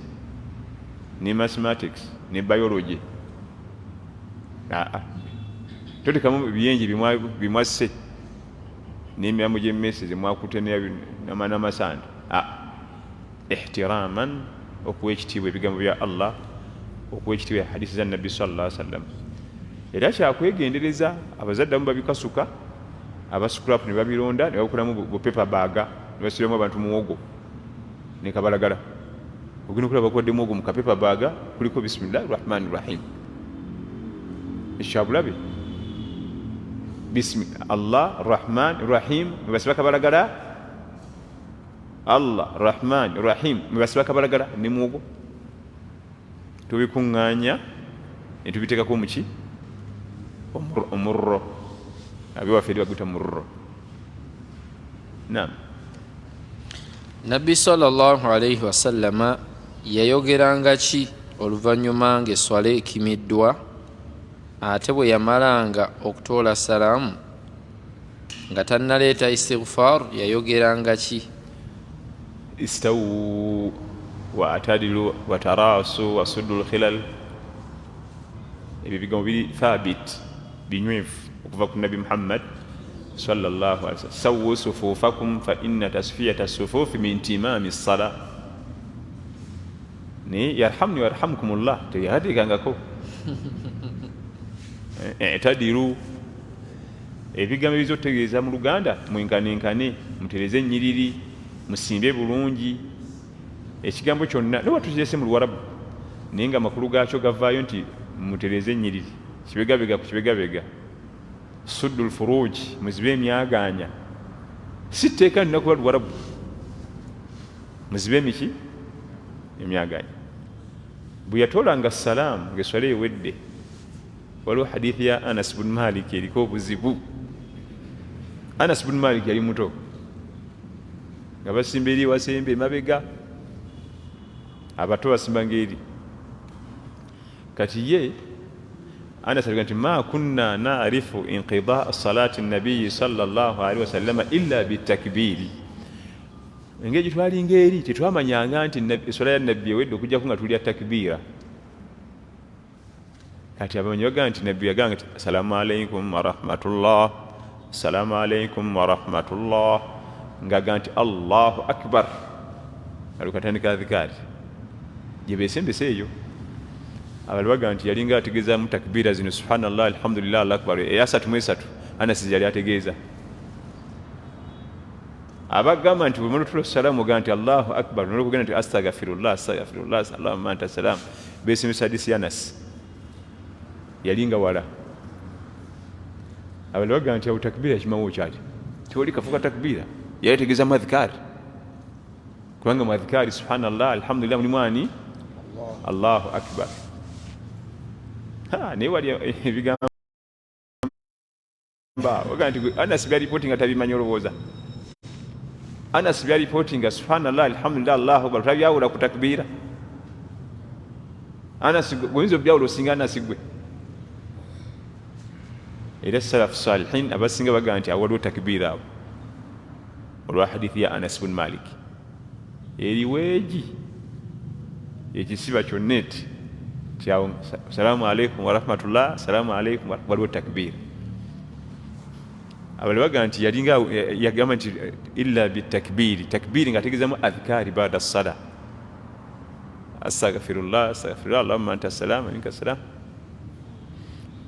ne mathematics ne biology totekamu biyenje bimwasse n'emirimu gy'emmese zemwakute n'amasanda ihtiraman okuwa ekitiibwa ebigambo bya Allah okuwa ekitiibwa hadisi za nabbi sallallahu alaihi wasallam era kyakwegendereza abazadde amu babikasuka abascrap ne babironda ne babukolamu bupepa baaga ne basiramu abantu muwogo ne kabalagala ogenda okulaba bakodde muwogo mu kapepa baaga kuliko bisimillahi rahmani rahim ekyabulabe Allah rahman rahim mebasiba kabalagala Allah rahman rahim mebasiba kabalagala ne muwogo tubikuŋŋaanya ne tubiteekako muki omurro abiwaffe eri baguta murro. Naam. Nabbi sallallahu alayhi wasallama yayogeranga ki oluvannyuma ng'esswala ekimiddwa ate bwe yamalanga okutoola salaamu nga tannaleeta istighfar yayogeranga ki? Istawu wa atadilu wa tarasu wa suddul khilal. Ebyo bigambo biri thabit binywefu okuva ku Nabi Muhammad sallallahu alaihi wasallam. Sawwu sufufakum fa inna tasfiyata as-sufufi min timami as-salah. Ni yarhamni yarhamkumullah teyahatikangako etadiru ebigambo ebizotegeeza mu Luganda mwenkanenkane mutereze ennyiriri musimbe bulungi ekigambo kyonna ne watuzese mu Luwarabu naye nga amakulu gaakyo gavaayo nti mutereze ennyiriri kibegabega ku kibegabega. Suddul furuj muzibe emyaganya si tteeka nina kuba Luwarabu muzibe emiki emyaganya. Bwe yatoolanga salaamu ng'esswala ewedde waliwo hadithi ya Anas bin Malik eriko obuzibu. Anas bin Malik yali muto nga basimba eri wasembe emabega abato basimbanga eri kati ye Anas aliga nti ma kunna na'rifu inqidaa salati nabiyyi sallallahu alaihi wasallama illa bitakbiri. Engeri twalinga eri tetwamanyanga nti esswala ya nabbi ewedde okujjako nga tulya takbira. Kati abamanyi bagamba nti nabbi yagamba nti assalamu alaikum wa rahmatullah, assalamu alaikum wa rahmatullah, ng'agamba nti Allahu akbar alukatandika adhikari gye beesembesa eyo. Abali bagamba nti yalinga ategeezaamu takbira zino subhanallah alhamdulillah allahu akbar eyasatu mu esatu Anas yali ategeeza. Abagamba nti bwe mulutula salaamu ogamba nti Allahu akbar nolwokugenda nti astaghfirullah astaghfirullah allahumma anta salam beesembesa hadisi ya Anas yalinga wala. Abali bagamba nti awo takbira yakimawo kyati tiwali kafuka takbira yali ategeeza mu adhikari kubanga mu adhikari subhanallah alhamdulillah mulimu ani Allahu akbar. Naye wali ebigamba ogamba nti Anas byalipooti nga tabimanyi olowooza. Anas byalipooti nga subhanallah alhamdulillah Allahu akbar tabyawula ku takbira. Anas goyinza obyawula osinga Anas gwe. Era salafu salihin abasinga bagamba nti awaliwo takbira awo olwa hadithi ya Anas bin Malik eriweegi ekisiba kyonna eti kyawo assalamu alaikum wa rahmatullah assalamu alaikum waliwo takbira. Abali bagamba nti yalinga yagamba nti illa bitakbiri takbiri nga ategeezamu adhikari baada as-sala astaghfirullah astaghfirullah allahumma anta salam minka salam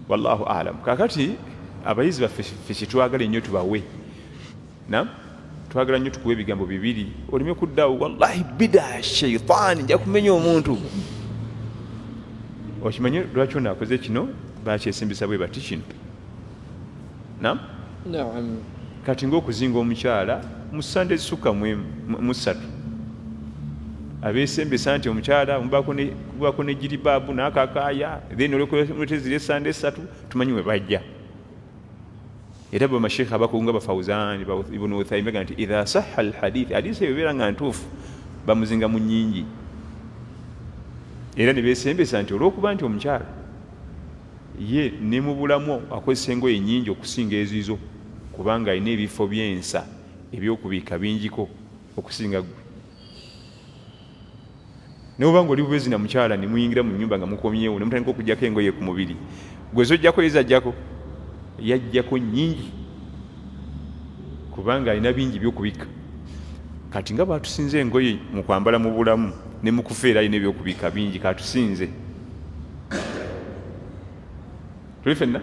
wallahu a'lam. Kakati abayizi baffe kitwagala ennyo tubawe twagala nnyo tukuwa ebigambo bibiri olime kuddawo wallahi bida shaitaani nja kumenya omuntu. Okimanyi lwaki onaakoze kino bakyesimbisa bwe bati kino kati ng'okuzinga omukyala mu sande ezisukka mu ssatu abeesembesa nti omukyala mubaako ne jiribaabu n'akakaaya then olwetezira esande essatu tumanyi we bajja. Era bamashekhe abakunga bafawuzani ibn Uthaymin bagamba nti idha sahha alhadith hadisi ebeera nga ntuufu bamuzinga mu nnyingi. Era ne beesembesa nti olw'okuba nti omukyala ye ne mu bulamu akozesa engoye nnyingi okusinga ezizo kubanga alina ebifo by'ensa ebyokubiika bingiko okusinga gwe. Nebanga oli bwezi na mukyala ne muyingira mu nnyumba nga mukomyewo ne mutandika okujjako engoye ku mubiri, gwe zojjako yezajjako yajjako nnyingi kubanga alina bingi byokubika. Kati nga bwatusinze engoye mu kwambala mu bulamu ne mu kufeera alina ebyokubika bingi, katusinze tuli fenna.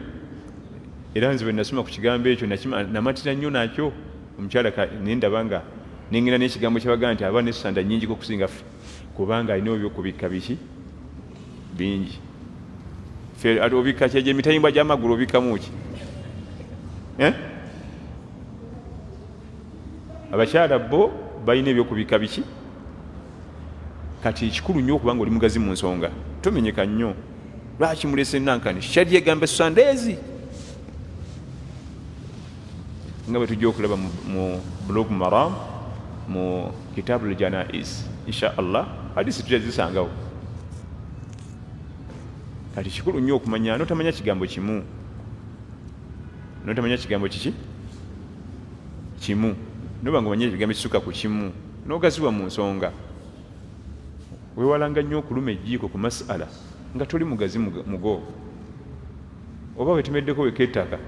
Era nze bwe nasoma ku kigambo ekyo namatira nnyo nakyo omukyala nendaba nga nengenda n'ekigambo kyabaga nti aba nesanda nnyingi okusinga ffe kubanga alina ebyokubika biki bingi. Ffe obika kyeje emitayimbwa gy'amagulu obikamu ki? Abakyala bo balina ebyokubika biki? Kati ekikulu nnyo okubanga oli mugazi mu nsonga tomenyeka nnyo. Lwaki mulese nankani shadi egambe sandeezi nga bwe tujja okulaba mu Bulugh Maram mu Kitabul Janaiz insha Allah hadisi tujja zisangawo. Kati kikulu nnyo okumanya notamanya kigambo kimu, notamanya kigambo kiki kimu, nobanga omanye ebigambo ekisuka ku kimu n'ogaziwa mu nsonga. Weewalanga nnyo okuluma ejjiiko ku masala nga toli mugazi mugo, oba wetemeddeko wekettaka.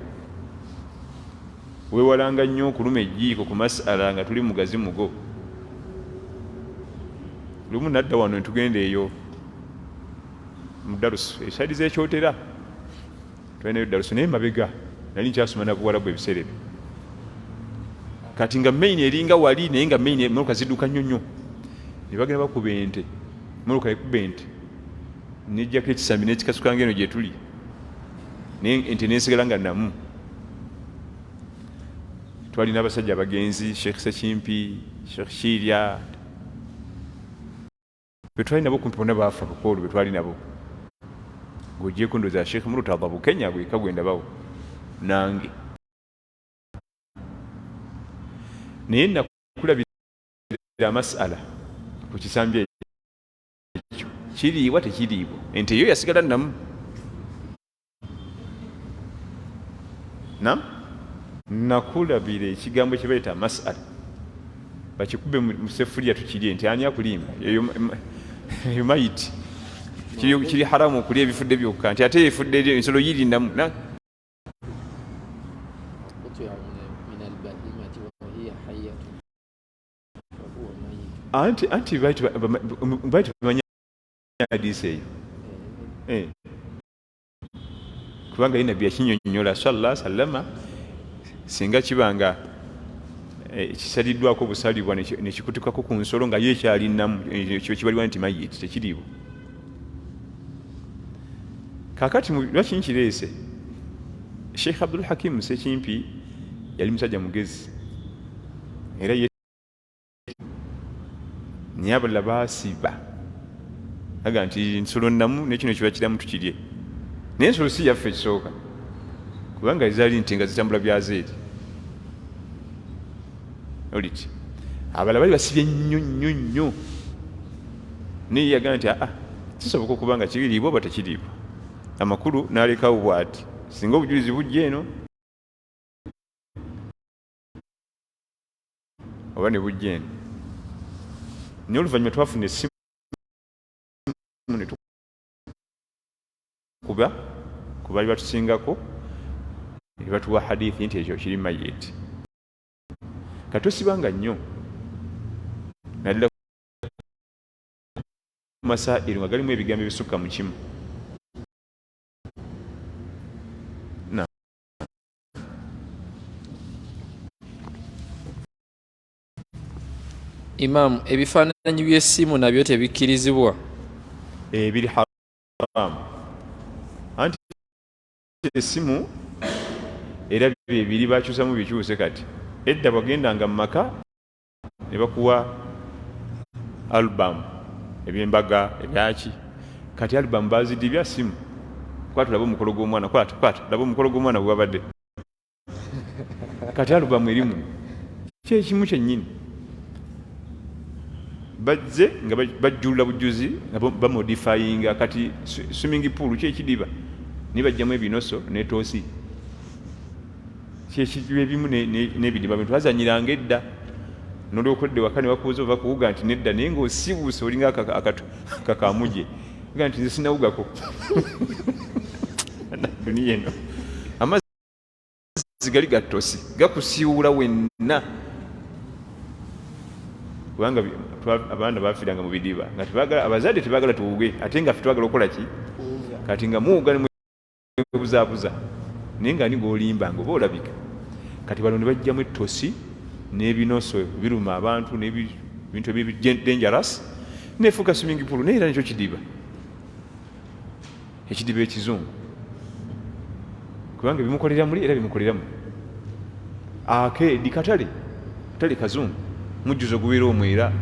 Weewalanga nnyo okuluma ejjiiko ku masala nga tuli mugazi mugo. Lumu nadda wano netugenda eyo mu darusu esaidi z'ekyotera, tulinayo darusu naye mabega nali nkyasoma nabuwalabu ebiseera ebyo. Kati nga maini eringa wali naye nga maini emmotoka zidduka nnyo nnyo, ne bagenda bakuba ente, emmotoka ekuba ente nejjako ekisambi n'ekikasuka ng'eno gye tuli, naye ente n'ensigala nga namu. Twalina abasajja abagenzi Sheikh Sekimpi, Sheikh Shirya, bwe twali nabo kumpi bonna baafa bukolo bwe twali nabo. Ng'ogyeko ndowooza Sheikh Murtada Bukenya gweka gwenda bawo nange. Naye nakulabira amasala ku kisambi ekyo kiriibwa tekiriibwa, ente yo yasigala namu. Nakulabira ekigambo kye bayita masala bakikube mu sefuliya tukirye nti ani akulimba eyo mayiti kiri haramu okulya ebifudde byokka nti ate efudde ensolo yirindamu anti baiti bamanya hadisi eyo kubanga nabbi yakinyonnyola sallallahu alaihi wasallama singa kibanga kisaliddwako obusalibwa nekikutukako ku nsolo nga yo ekyalinamu ekyo kibaliwa nti mayiti tekiriibwa. Kakati lwaki nkireese Sheikh Abdul Hakim Sekimpi yali musajja mugezi era naye abalala baasiba aga nti nsolo namu nekino kiba kiramu tukirye, naye ensolo si yaffe ekisooka kubanga ezaali nti nga zitambula byazeeri oliti abalala bali basibye nnyo nnyo nnyo, naye yagaa nti kisoboka okuba nga kiriibwa oba tekiriibwa. Amakulu n'alekawo bw'ati singa obujulizi bujja eno oba ne bujja eno. Naye oluvannyuma twafuna essimu ne tukuba ku baali batusingako ne batuwa hadithi nti ekyo kiri mayiti. Katosibanga nnyo naddala ku masairu nga galimu ebigambo ebisukka mu kimu. Imam, ebifaananyi by'essimu nabyo tebikkirizibwa? Biri haramu. Anti essimu era bibiri bakyusamu bikyuse kati. Edda bagendanga mu maka ne bakuwa album ebyembaga ebyaki, kati album bazidibya ssimu. Kwata laba omukolo gw'omwana, kwata laba omukolo gw'omwana gwabadde. Kati album erimu kyekimu kyennyini. Bajje nga bajjulula bujuzi nga bamodifyinga kati swimming pool kyekidiba ne bajjamu ebinoso netoosi kyekidiba ebimu n'ebidiba bintu bazanyiranga edda n'olwokodde waka ne bakubuuza oba kuwuga nti nedda naye ng'osibuuse olinga kakamuje ga nti nze sinawugako duniya eno amazzi gali gattosi gakusiiwula wenna kubanga abaana bafiiranga mu bidiba nga abazadde tebaagala tuwuge ate nga ffe twagala okukola ki kati nga muwuga ne mwebuzaabuza naye nga ani g'olimbanga oba olabika kati bano ne bajjamu ettosi n'ebinoso biruma abantu n'ebintu dangerous nefuuka swimming pool naye era nekyo kidiba ekidiba ekizungu kubanga bimukolera muli era bimukoleramu akeedi katale kazungu mujjuzo gubeera omwera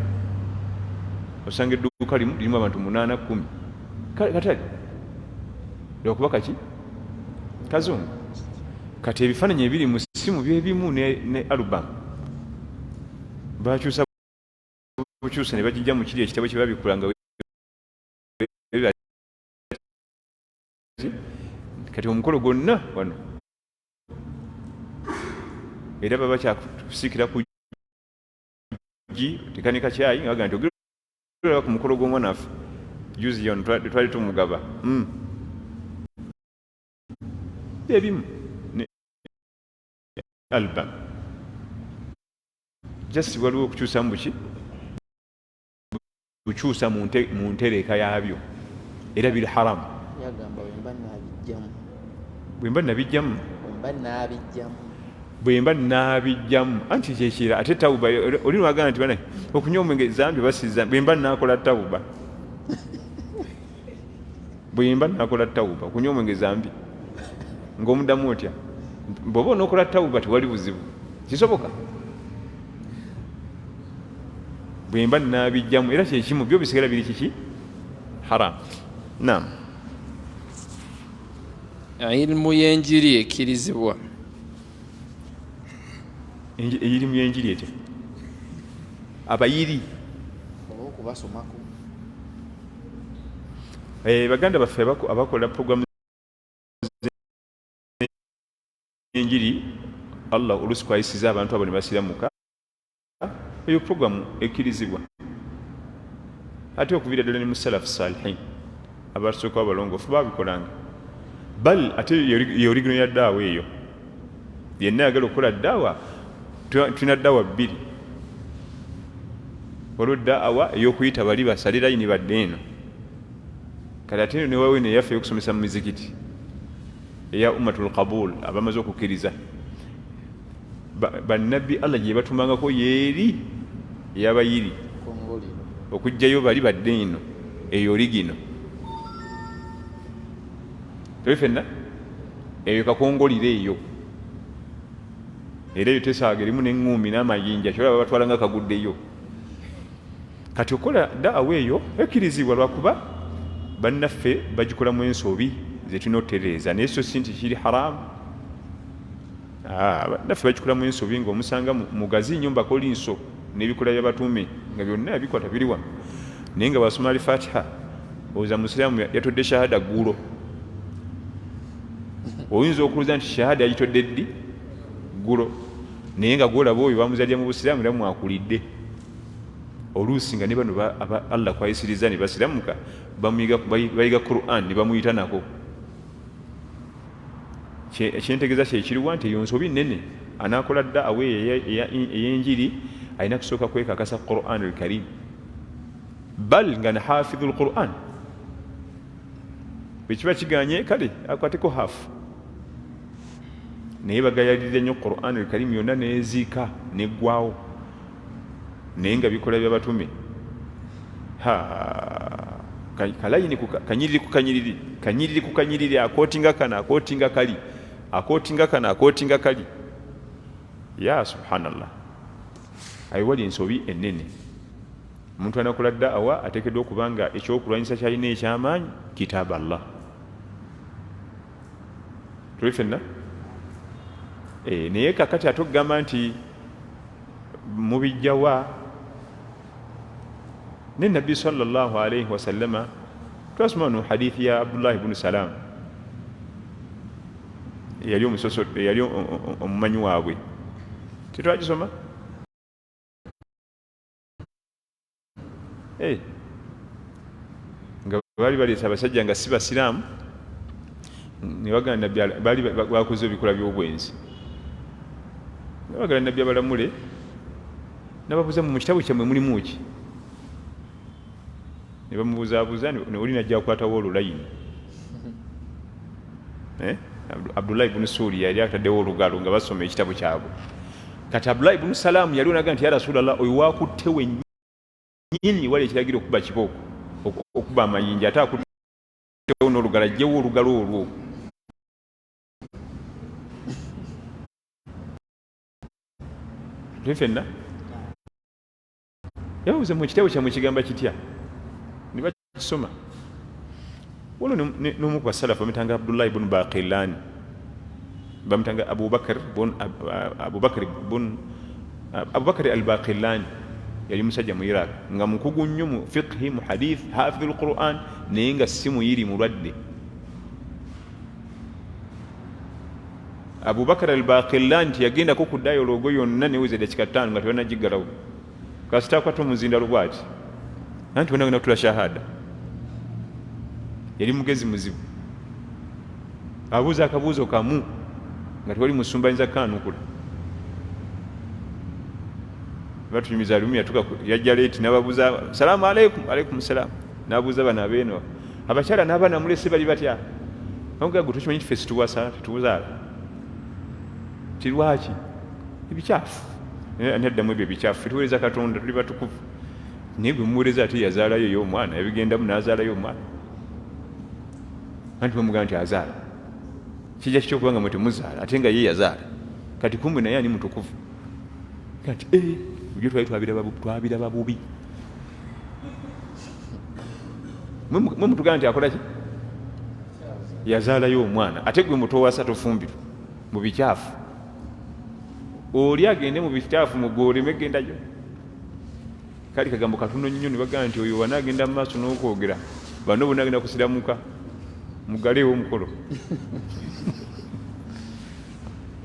osanga edduuka limu lirimu abantu 8-10 katale lwakuba kaki kazungu kati ebifaananyi ebiri mu simu byebimu ne album bakyusa bukyusa ne bagijja mu kiri ekitabo kye babikulanga kati omukolo gwonna wano era baba kyakusiikira ku gi tekanika kyayi nga baga nti ogiraba ku mukolo gw'omwana waffe juzi yono twali tumugaba ebimu ne album just waliwo okukyusamu bukyusa mu ntereeka yaabyo era biri haramu bwemba nabijjamu anti kyekira ate tawuba oli nwagana nti bana okunywa omwenge zambi basiza bwemba nakola tawuba okunywa omwenge zambi ng'omuddamu otya bw'oba onookola tawuba tewali buzibu kisoboka bwemba nabijjamu era kyekimu byo bisigala biri kiki haramu naam ilimu y'enjiri ekkirizibwa irimu y'enjiri etya abayiri okubasomako baganda baffe abakola programu z'enjiri allah oluusi kwayisiza abantu abo ne basiramuka eyo programu ekkirizibwa ate okuviira ddala ne mu salafu salihin abasooka abalongoofu babikolanga bal ate ye origino ya ddaawa eyo yenna yagala okukola ddaawa tulina ddaawa bbiri waliwo ddaawa ey'okuyita bali basale layini badde eno kati ate eno newawe neyaffe ey'okusomesa mu mizikiti eya ummatul qabul abamaze okukkiriza bannabbi allah gye batumangako yeeri eyabayiri okugjayo bali badde eno eyo origino tebifenna eyo kakongolire eyo era eyo tesaaga erimu n'eŋŋumbi n'amayinja kyolaba batwala nga kaguddeyo kati okola daawa eyo ekkirizibwa lwakuba bannaffe bagikolamu ensobi zetulina otereeza naye so si nti kiri haramu bannaffe bagikolamu ensobi ng'omusanga mugazi nnyo mbakoliinso n'ebikola by'abatume nga byonna yabikwata biri wano naye nga basoma alifatiha oza musiraamu yatodde shahada ggulo oyinza okuluza nti shahada yagitodde ddi ggulo naye nga gwolaba oyo bamuzalya mu busiraamu era mwakulidde oluusi nga ne bano allah kwayisiriza ne basiramuka bayiga Quran ne bamuyita nako ekyentegeeza kyekiriwa nti eyo nsobi nnene anaakola ddaawa ey'enjiri alina kusooka kwekakasa Quran al-Karim bal nga ne hafidhu al-Quran bwekiba kiganye kale akwateko hafu naye bagayalirira nnyo Quran al-Karim yonna neziika neggwawo naye nga bikola by'abatume kalayini kanyiriri ku kanyiriri kanyiriri ku kanyiriri akootinga kana akootinga kali akootinga kana akootinga kali ya subhanallah ayiwali ensobi ennene omuntu anakola ddaawa ateekeddwa okuba nga ekyokulwanyisa kyalina ekyamaanyi kitaabu allah tuli fenna naye kakati ate okugamba nti mubijjawa ne nabbi sallallahu alayhi wasallama twasoma no hadithi ya Abdullah ibn Salam yali omusoso yali omumanyi waabwe tetwagisoma nga bali baleeta abasajja nga si basiraamu ne bagana nabbi bali bakoze ebikola by'obwenzi nga bagala nabbi abalamule nababuuza mu kitabu kyammwe mulimu ki ne bamubuuzaabuuza ne oli najja kukwatawo olulayini Abdullahi ibn Suriya yali ataddewo olugalo nga basoma ekitabu kyabwe kati Abdullahi ibn Salaamu yali onaga nti ya Rasulallah oyo waakutte wennyini wali ekiragiro okuba kibooko okuba amayinja ate akuttewo n'olugalo ajjewo olugalo olwo fenna yabuuze mu kitabo kyammwe kigamba kitya ne bakisoma waliwo n'omu ku basalafu bamutanga Abdullahi ibn Baqillani bamutanga Abubakar al-Baqillani yali musajja mu Iraq nga mukugu nnyo mu fiqhi mu hadith hafidhul Qur'an naye nga si muyiri mulwadde Abubakar al-Baqillani yagendako ku dayologo yonna neweze dakika 5 nga tebannagiggalawo kasita akwata omuzindalo bw'ati anti wena genda kutula shahada yali mugezi muzibu abuuza akabuuzo kamu nga tewali musumba ayinza kanukula batunyumiza lumi yajja leeti nababuuza salaamu aleikum aleikum salaam nabuuza bano abeeno abakyala n'abaana mulese bali batya amugago tukimanyi kife situwasa tetubuzaala tilwaki ebikyafu neddamu ebyo ebikyafu fetuweereza Katonda tuli batukuvu naye gwe muweereza ate yazaalayo ey'omwana yabigendamu n'azaalayo omwana anti bamugaa nti azaala kijja kityo nga mwe temuzaala ate nga ye yazaala kati kumbe naye ani mutukuvu kati ebyo twabiraba bubi mwe mutugana nti akola ki yazaalayo omwana ate gwe mutowasa tofumbirwa mu bikyafu oli agende mu bikyafu mugoleme gendayo kali kagambo katuno nnyo ne bagamba nti oyo wanaagenda mu maaso n'okwogera bano bonna agenda kusiramuka mugaleewo omukolo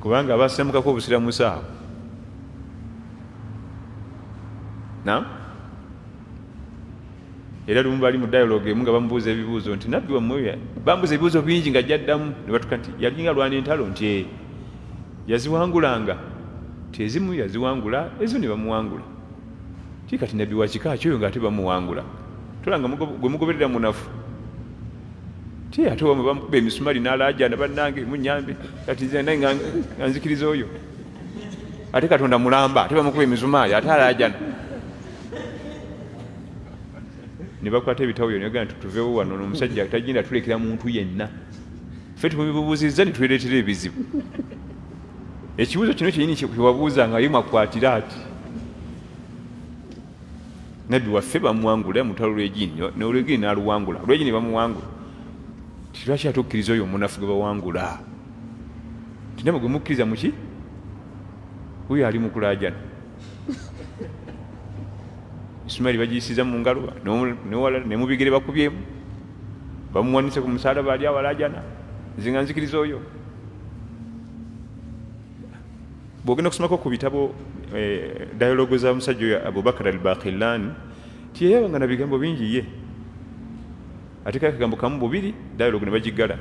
kubanga abasiramukako obusiramusa awo era lumu bali mu dialogue emu nga bamubuuza ebibuuzo nti nabbi wammwe bambuuza ebibuuzo bingi nga jaddamu ne batuka nti yalinga lwana entalo nti yaziwangulanga ti ezimu yaziwangula ezo ne bamuwangula ti kati nabbi wakika kyoyo nga ate bamuwangula tolanga gwe mugoberera munafu ti ate wamwe bamukuba emisumali n'alaajana bannange munyambe kati naye nga nzikiriza oyo ate Katonda mulamba ate bamukuba emisumaali ate alaajana ne bakwata ebitabo byo negamba nti tuveewo wano n'omusajja tagenda tulekera muntu yenna ffe tumubibuuzizza ne tuleetera ebizibu ekibuuzo kino kyenyini kyewabuuza nga yemwakwatira ati nabbi waffe bamuwangula mutalo lwegini n'olwegini n'aluwangula olwegini bamuwangula tilwaki atukkiriza oyo omunafu gwe bawangula tinamwe gwe mukkiriza muki huyo ali mukulaajana isumali bagiyisiza mu ngalo ne mubigere bakubyemu bamuwanise ku musalaba ali awalaajana nzinga nzikiriza oyo bwogenda okusomako ku bitabo dialogue za musajja oyo Abubakar al-Baqillani tiyeyabanga na bigambo bingi ye ate kale kagambo kamu bubiri dialogue ne bagiggala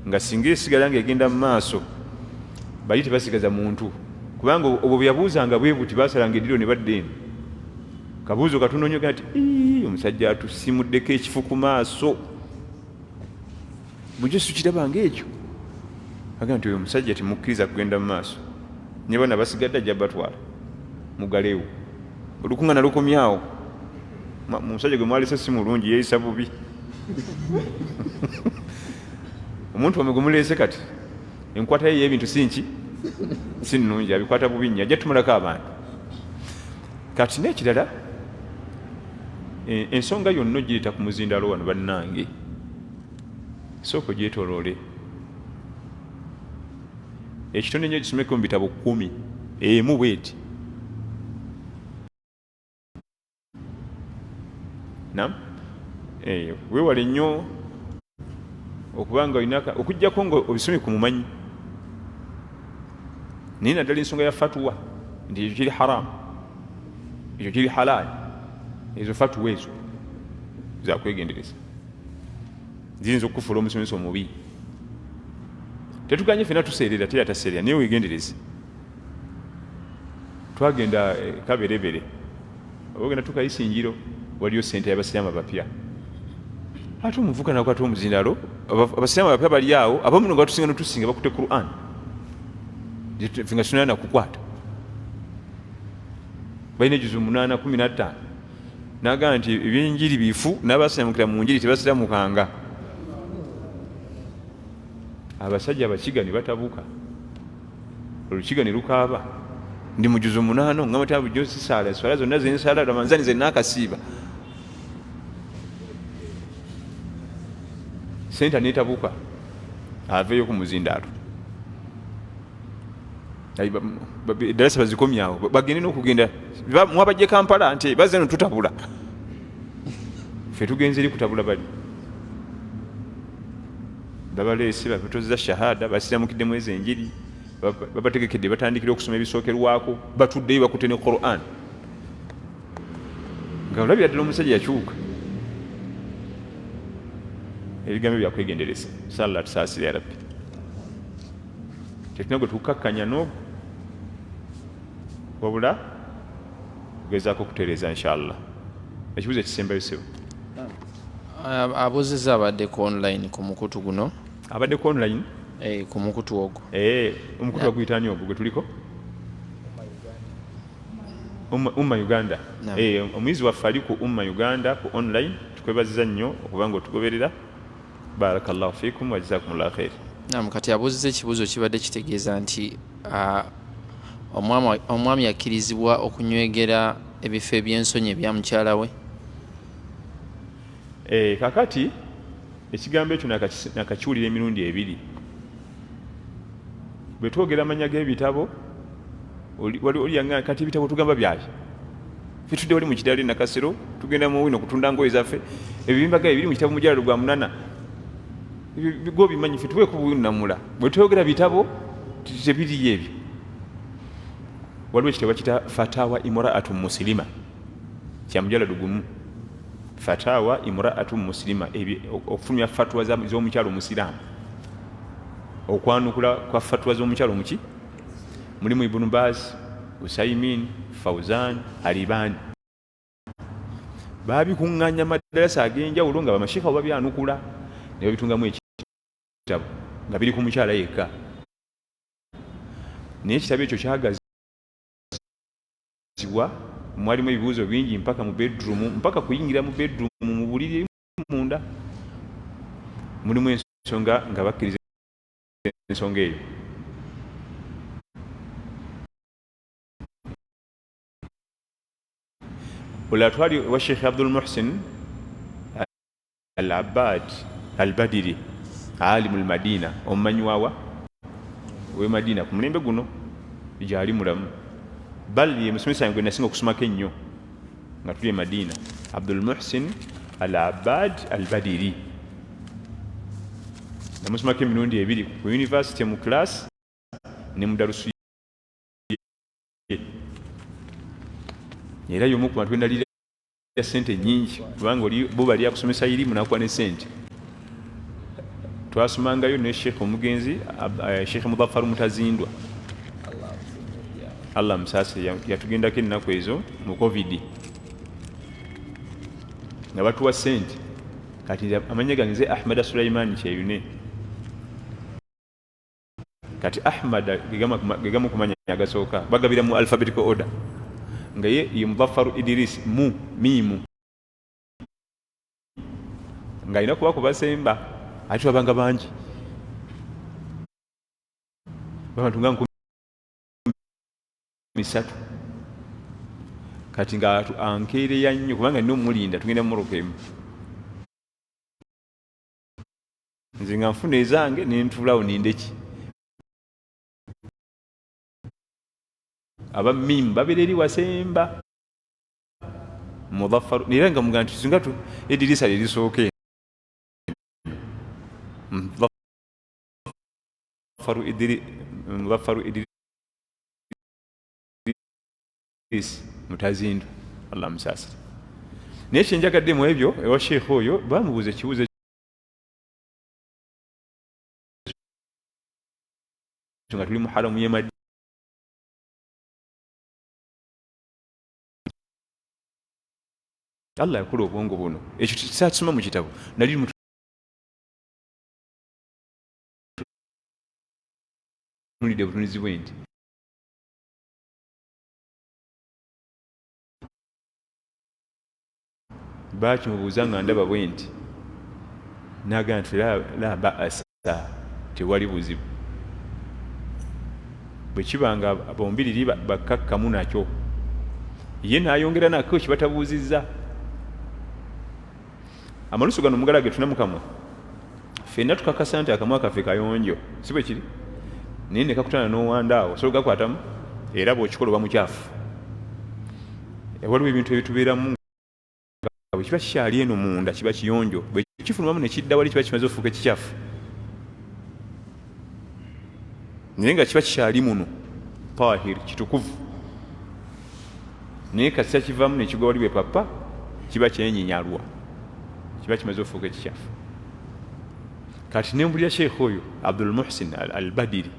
nga singa esigala nga egenda mu maaso bali tebasigaza muntu kubanga obwo byabuuzanga bwe buti basalanga eddiro ne badda eno kabuuzo katunonyoga nti omusajja atusimuddeko ekifu ku maaso bujesu kirabanga ekyo aga nti oyo omusajja temukkiriza kugenda mu maaso nye bana basigadde ajja batwala mugaleewo olukuŋŋaana lukomyawo omusajja gwe mwalese si mulungi yeeyisa bubi omuntu wamwe gwe muleese kati enkwata ye y'ebintu sinki si nnungi abikwata bubi nnyo ajja tumulako abantu kati n'ekirala ensonga yonna ogireta ku muzindalo wano bannange sooka ogyetooloole ekitone nnyo gisomeko mu bitabo 10 emu bweti weewale nnyo okubanga olinaka okuggyako nga obisomye ku mumanyi naye naddala ensonga ya fatuwa nti ekyo kiri haramu ekyo kiri halaali ezo fatuwa ezo zakwegendereza ziyinza okukufuula omusomesa omubi. Tetuganye fena tuseerera teri ataseerera naye weegendereze. Twagenda Kaberebere ogenda tukayisingiro waliyo sente y'abasiraamu abapya ate omuvuka nako ate omuzindalo abasiraamu abapya bali awo abamu nga batusinga notusinga bakutte Quran nga tunana nakukwata balina ejuzu 8:15 n'agamba nti ebyenjiri bifu n'abasiramukira mu njiri tebasiramukanga. Abasajja abakiga ne batabuka olukiga ne lukaaba ndi mujuzu 8 ngamba tabu josi sala swala zonna zensala ramanzani zenakasiiba senta netabuka aveyo ku muzindaalo darasa bazikomyawo bagende n'okugenda mwabajje Kampala nti bazze no tutabula ffe tugenze eri kutabula bali babaleese babatoza shahada basiramukidde mwezi enjiri babategekedde batandikira okusoma ebisookerwako batuddeyo bakutte ne Quran nga olabira ddala omusajja yakyuka. Ebigambo byakwegendereza sala tusaasire ya Rabbi tekinago tukakkanya n'ogwo wabula kugezaako okutereeza inshallah. Ekibuzo ekisembayo sebo abuuzizza abaddeko online ku mukutu guno abaddeko online ku mukutu ogwo omukutu baguyitani ogwo gwe tuliko Umma Uganda omuyizi waffe ali ku Umma Uganda ku online tukwebaziza nnyo okuba nga otugoberera. Barakallahu fikum wa jazakumullahu khair. Kati abuuzizza ekibuuzo kibadde kitegeeza nti omwami yakkirizibwa okunywegera ebifo eby'ensonyi ebya mukyala we. Kakati ekigambo ekyo nakakiwulira emirundi ebiri. Bwe twogera amannya g'ebitabo oliyanga kati ebitabo tugamba byaki fitudde wali mu kidaali nakasero tugenda mu wino kutunda ngoye zaffe ebibimbaga ebiri mu kitabo mujalo gwa munana bigo bimanyi ffe tuwe kubunamula. Bwe twogera bitabo tebiriyo ebyo. Waliwo ekitabo kita fatawa imra'atun muslima kya mujaladu gumu. Fatawa imra'atun muslima okufulumya fatwa z'omukyalo omusiraamu. Okwanukula kwa fatwa z'omukyalo muki mulimu Ibn Baz, Usaimin, Fauzan, Alibani. Babikuŋŋaanya madarasa ag'enjawulo nga bamashika babyanukula ne babitungamu ekitabo nga biri ku mukyala yekka. Naye ekitabo ekyo kyagazibwa mwalimu ebibuuzo bingi mpaka mu bedroom mpaka kuyingira mu bedroom mu buliri munda mulimu ensonga nga bakkiriza ensonga eyo. Olatwali wa Sheikh Abdul Muhsin Al-Abbad Al-Badiri alimu al-Madina omanywawa we Madina ku mulembe guno ijali mulamu bali ye musomesa yange nasinga okusomako ennyo nga tuli Madina. Abdul Muhsin Al-Abbad Al-Badiri namusomako emirundi ebiri ku university mu class ne mu darusu era y'omu ku bantu bendalira sente nyingi kubanga bo bali akusomesa irimu nakuwa ne sente. Twasomangayo ne Sheikh omugenzi Sheikh Mudaffar Mutazindwa Allah musase yatugendako ennaku ezo mu COVID nga batuwa sente. Kati amanya gange nze Ahmad Sulaiman Kyeyune. Kati Ahmad gegama kumanya agasooka bagabira mu alphabetical order nga ye Mudaffar Idris mu mimu nga alina kuba kubasemba ate babanga bangi babantu nga 3. Kati nga ankeereya nnyo kubanga nina omulinda tugenda mumoroka emu nze nga nfuna ezange nentuulawo nindeki aba mim babeera eri wasemba Mudaffar era nga muga nti singa edirisa lirisooke Mudaffar Idris Mutazindwa Allah musasire naye kyenjagadde mu ebyo ewa sheekh oyo bamubuuza ekibuuzo nga tuli mu haramu ye Madina Allah yakola obwongo buno ekyo kisasoma mu kitabo nali mutunulidde butunuzi bwe nti bakimubuuza nga ndaba bwe nti naga nti la ba'asa tewali buzibu bwe kibanga bombiriri bakakkamu nakyo ye naayongera nako kibatabuuzizza amalusu gano mugala ge tunamukamwa ffenna tukakasa nti akamwa kaffe kayonjo si bwe kiri naye ne kakutana n'owandaawo osobola gakwatamu era bw'okikola oba mukyafu waliwo ebintu ebitubeeramu bwe kiba kikyali eno munda kiba kiyonjo bwe kifulumamu ne kidda wali kiba kimaze ofuuka ekikyafu naye nga kiba kikyali muno tahir kitukuvu naye kasita kivaamu ne kigwa wali bwe papa kiba kyenyinyalwa kiba kimaze ofuuka ekikyafu kati nembulira sheekh oyo Abdul Muhsin al-Badiri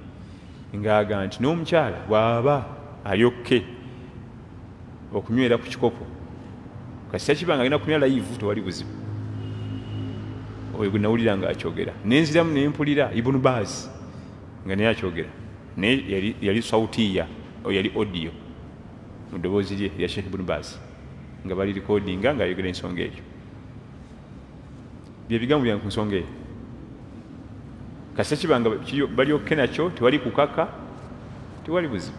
ng'aga nti n'omukyala bw'aba alyokke okunywera ku kikopo kasita kibanga alina kunywa layivu tewali buzibu oyo gwe nawulira nga akyogera nenziramu nempulira Ibn Baz nga naye akyogera naye yali sautiya oyo yali audio mu ddoboozi lye ya Sheikh Ibn Baz nga bali recordinga ng'ayogera ensonga eyo bye bigambo byange ku nsonga eyo kasita kibanga balyokke nakyo tewali kukaka tewali buzibu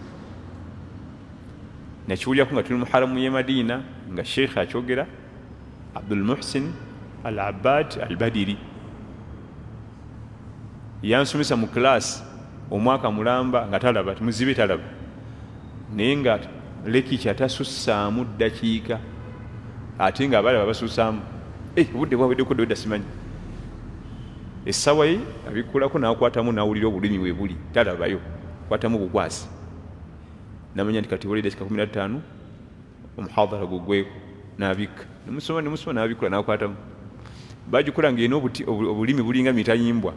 nakiwulyako nga tuli mu haramu ye Madina nga sheikh akyogera Abdul Muhsin al-Abbad al-Badiri yansomesa mu class omwaka mulamba nga talaba muzibe talaba naye nga leki kyatasussaamu ddakiika ate nga abalaba basussaamu obudde bwawedeko dodda simanyi essawa ye abikulako n'akwatamu n'awulira obulimi we buli talabayo kwatamu bukwasi namanya nti kati wali dakika 15 omuhadhara gugweko n'abikka nemusoma n'abikula n'akwatamu bagikola ng'erina obulimi bulinga mitayimbwa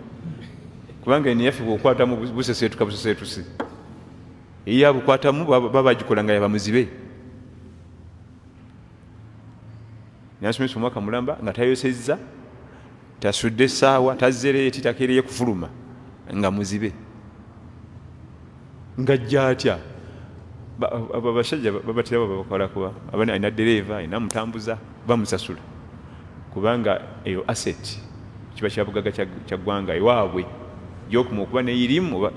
kubanga eno yaffe bw'okwatamu buseseetuse eya bukwatamu baba bagikola nga yabamuzibe nansomesa omwaka mulamba nga tayosezza tasudde essaawa tazzereyo titakereye kufuluma nga muzibe ngajja atya abasajja babatira babakola kuba abana alina dereeva alina mutambuza bamusasula kubanga eyo asset kiba kyabugaga kya ggwanga ewaabwe gyokuma okuba neirimu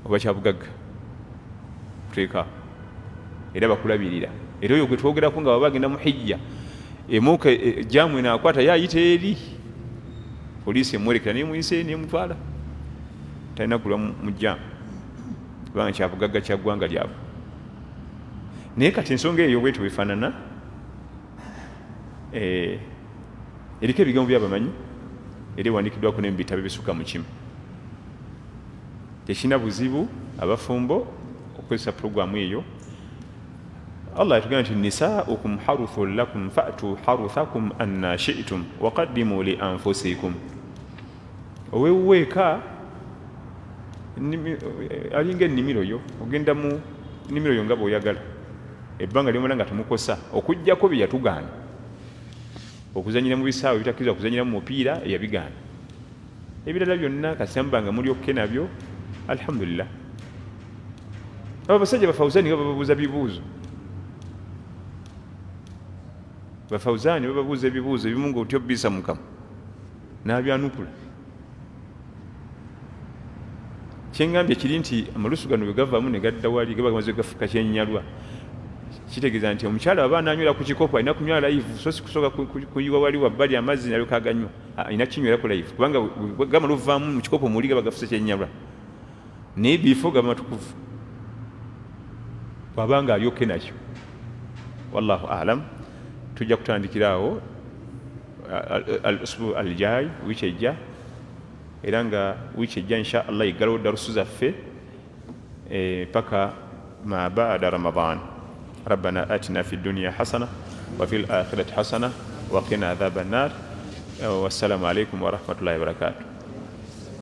oba kyabugaga kuteeka era bakulabirira era oyo gwe twogerako nga baba bagenda mu hijja emuuka jamu enaakwata yayita eri poliisi emwerekera nemuyise nemutwala talina kulwa mu jamu kubanga kyabugaga kya ggwanga lyabwe naye kati ensonga eyo bwetu wefaanana eriko ebigambo byabamanyi era ewandikiddwako nebitabo ebisukka mu kimu tekina buzibu abafumbo okukozesa puroguramu eyo Allah yatugamba nti nisaaukum haruthun lakum fa'tu haruthakum anna shi'tum waqaddimu li anfusikum owewuweeka alinga ennimiro yo ogenda mu nnimiro yo nga bw'oyagala ebbanga lyomala nga temukosa okuggyako bye yatugaana okuzanyira mu bisaawe ebitakkiriza kuzanyira mu mupiira yabigaana ebirala byonna kasambanga mulyokke nabyo alhamdulillah abo basajja bafawuzani bababuuza bibuuzo bafawuzani bababuuza ebibuuzo ebimu nga otyo bisa mukama n'abyanukula kyengambye kiri nti amalusu gano bwe gavaamu ne gadda wali gaba gamaze gafuka kyennyalwa kitegeeza nti omukyala aba ananywera ku kikopo alina kunywa live so si kusooka kuyiwa wali wabbali amazzi nalyoka aganywa alina kinywerako live kubanga gamala ovaamu mu kikopo muli gaba gafuse kyennyalwa naye biifo gaba matukuvu bwabanga alyokke nakyo wallahu alam tujja kutandikiraawo al-usbu al-jai wiiki ejja era nga wiiki ejja insha allah iggalawo darusu zaffe paka ma baada ramadan ربنا آتنا في الدنيا حسنة وفي الآخرة حسنة وقنا عذاب النار. والسلام عليكم ورحمة الله وبركاته.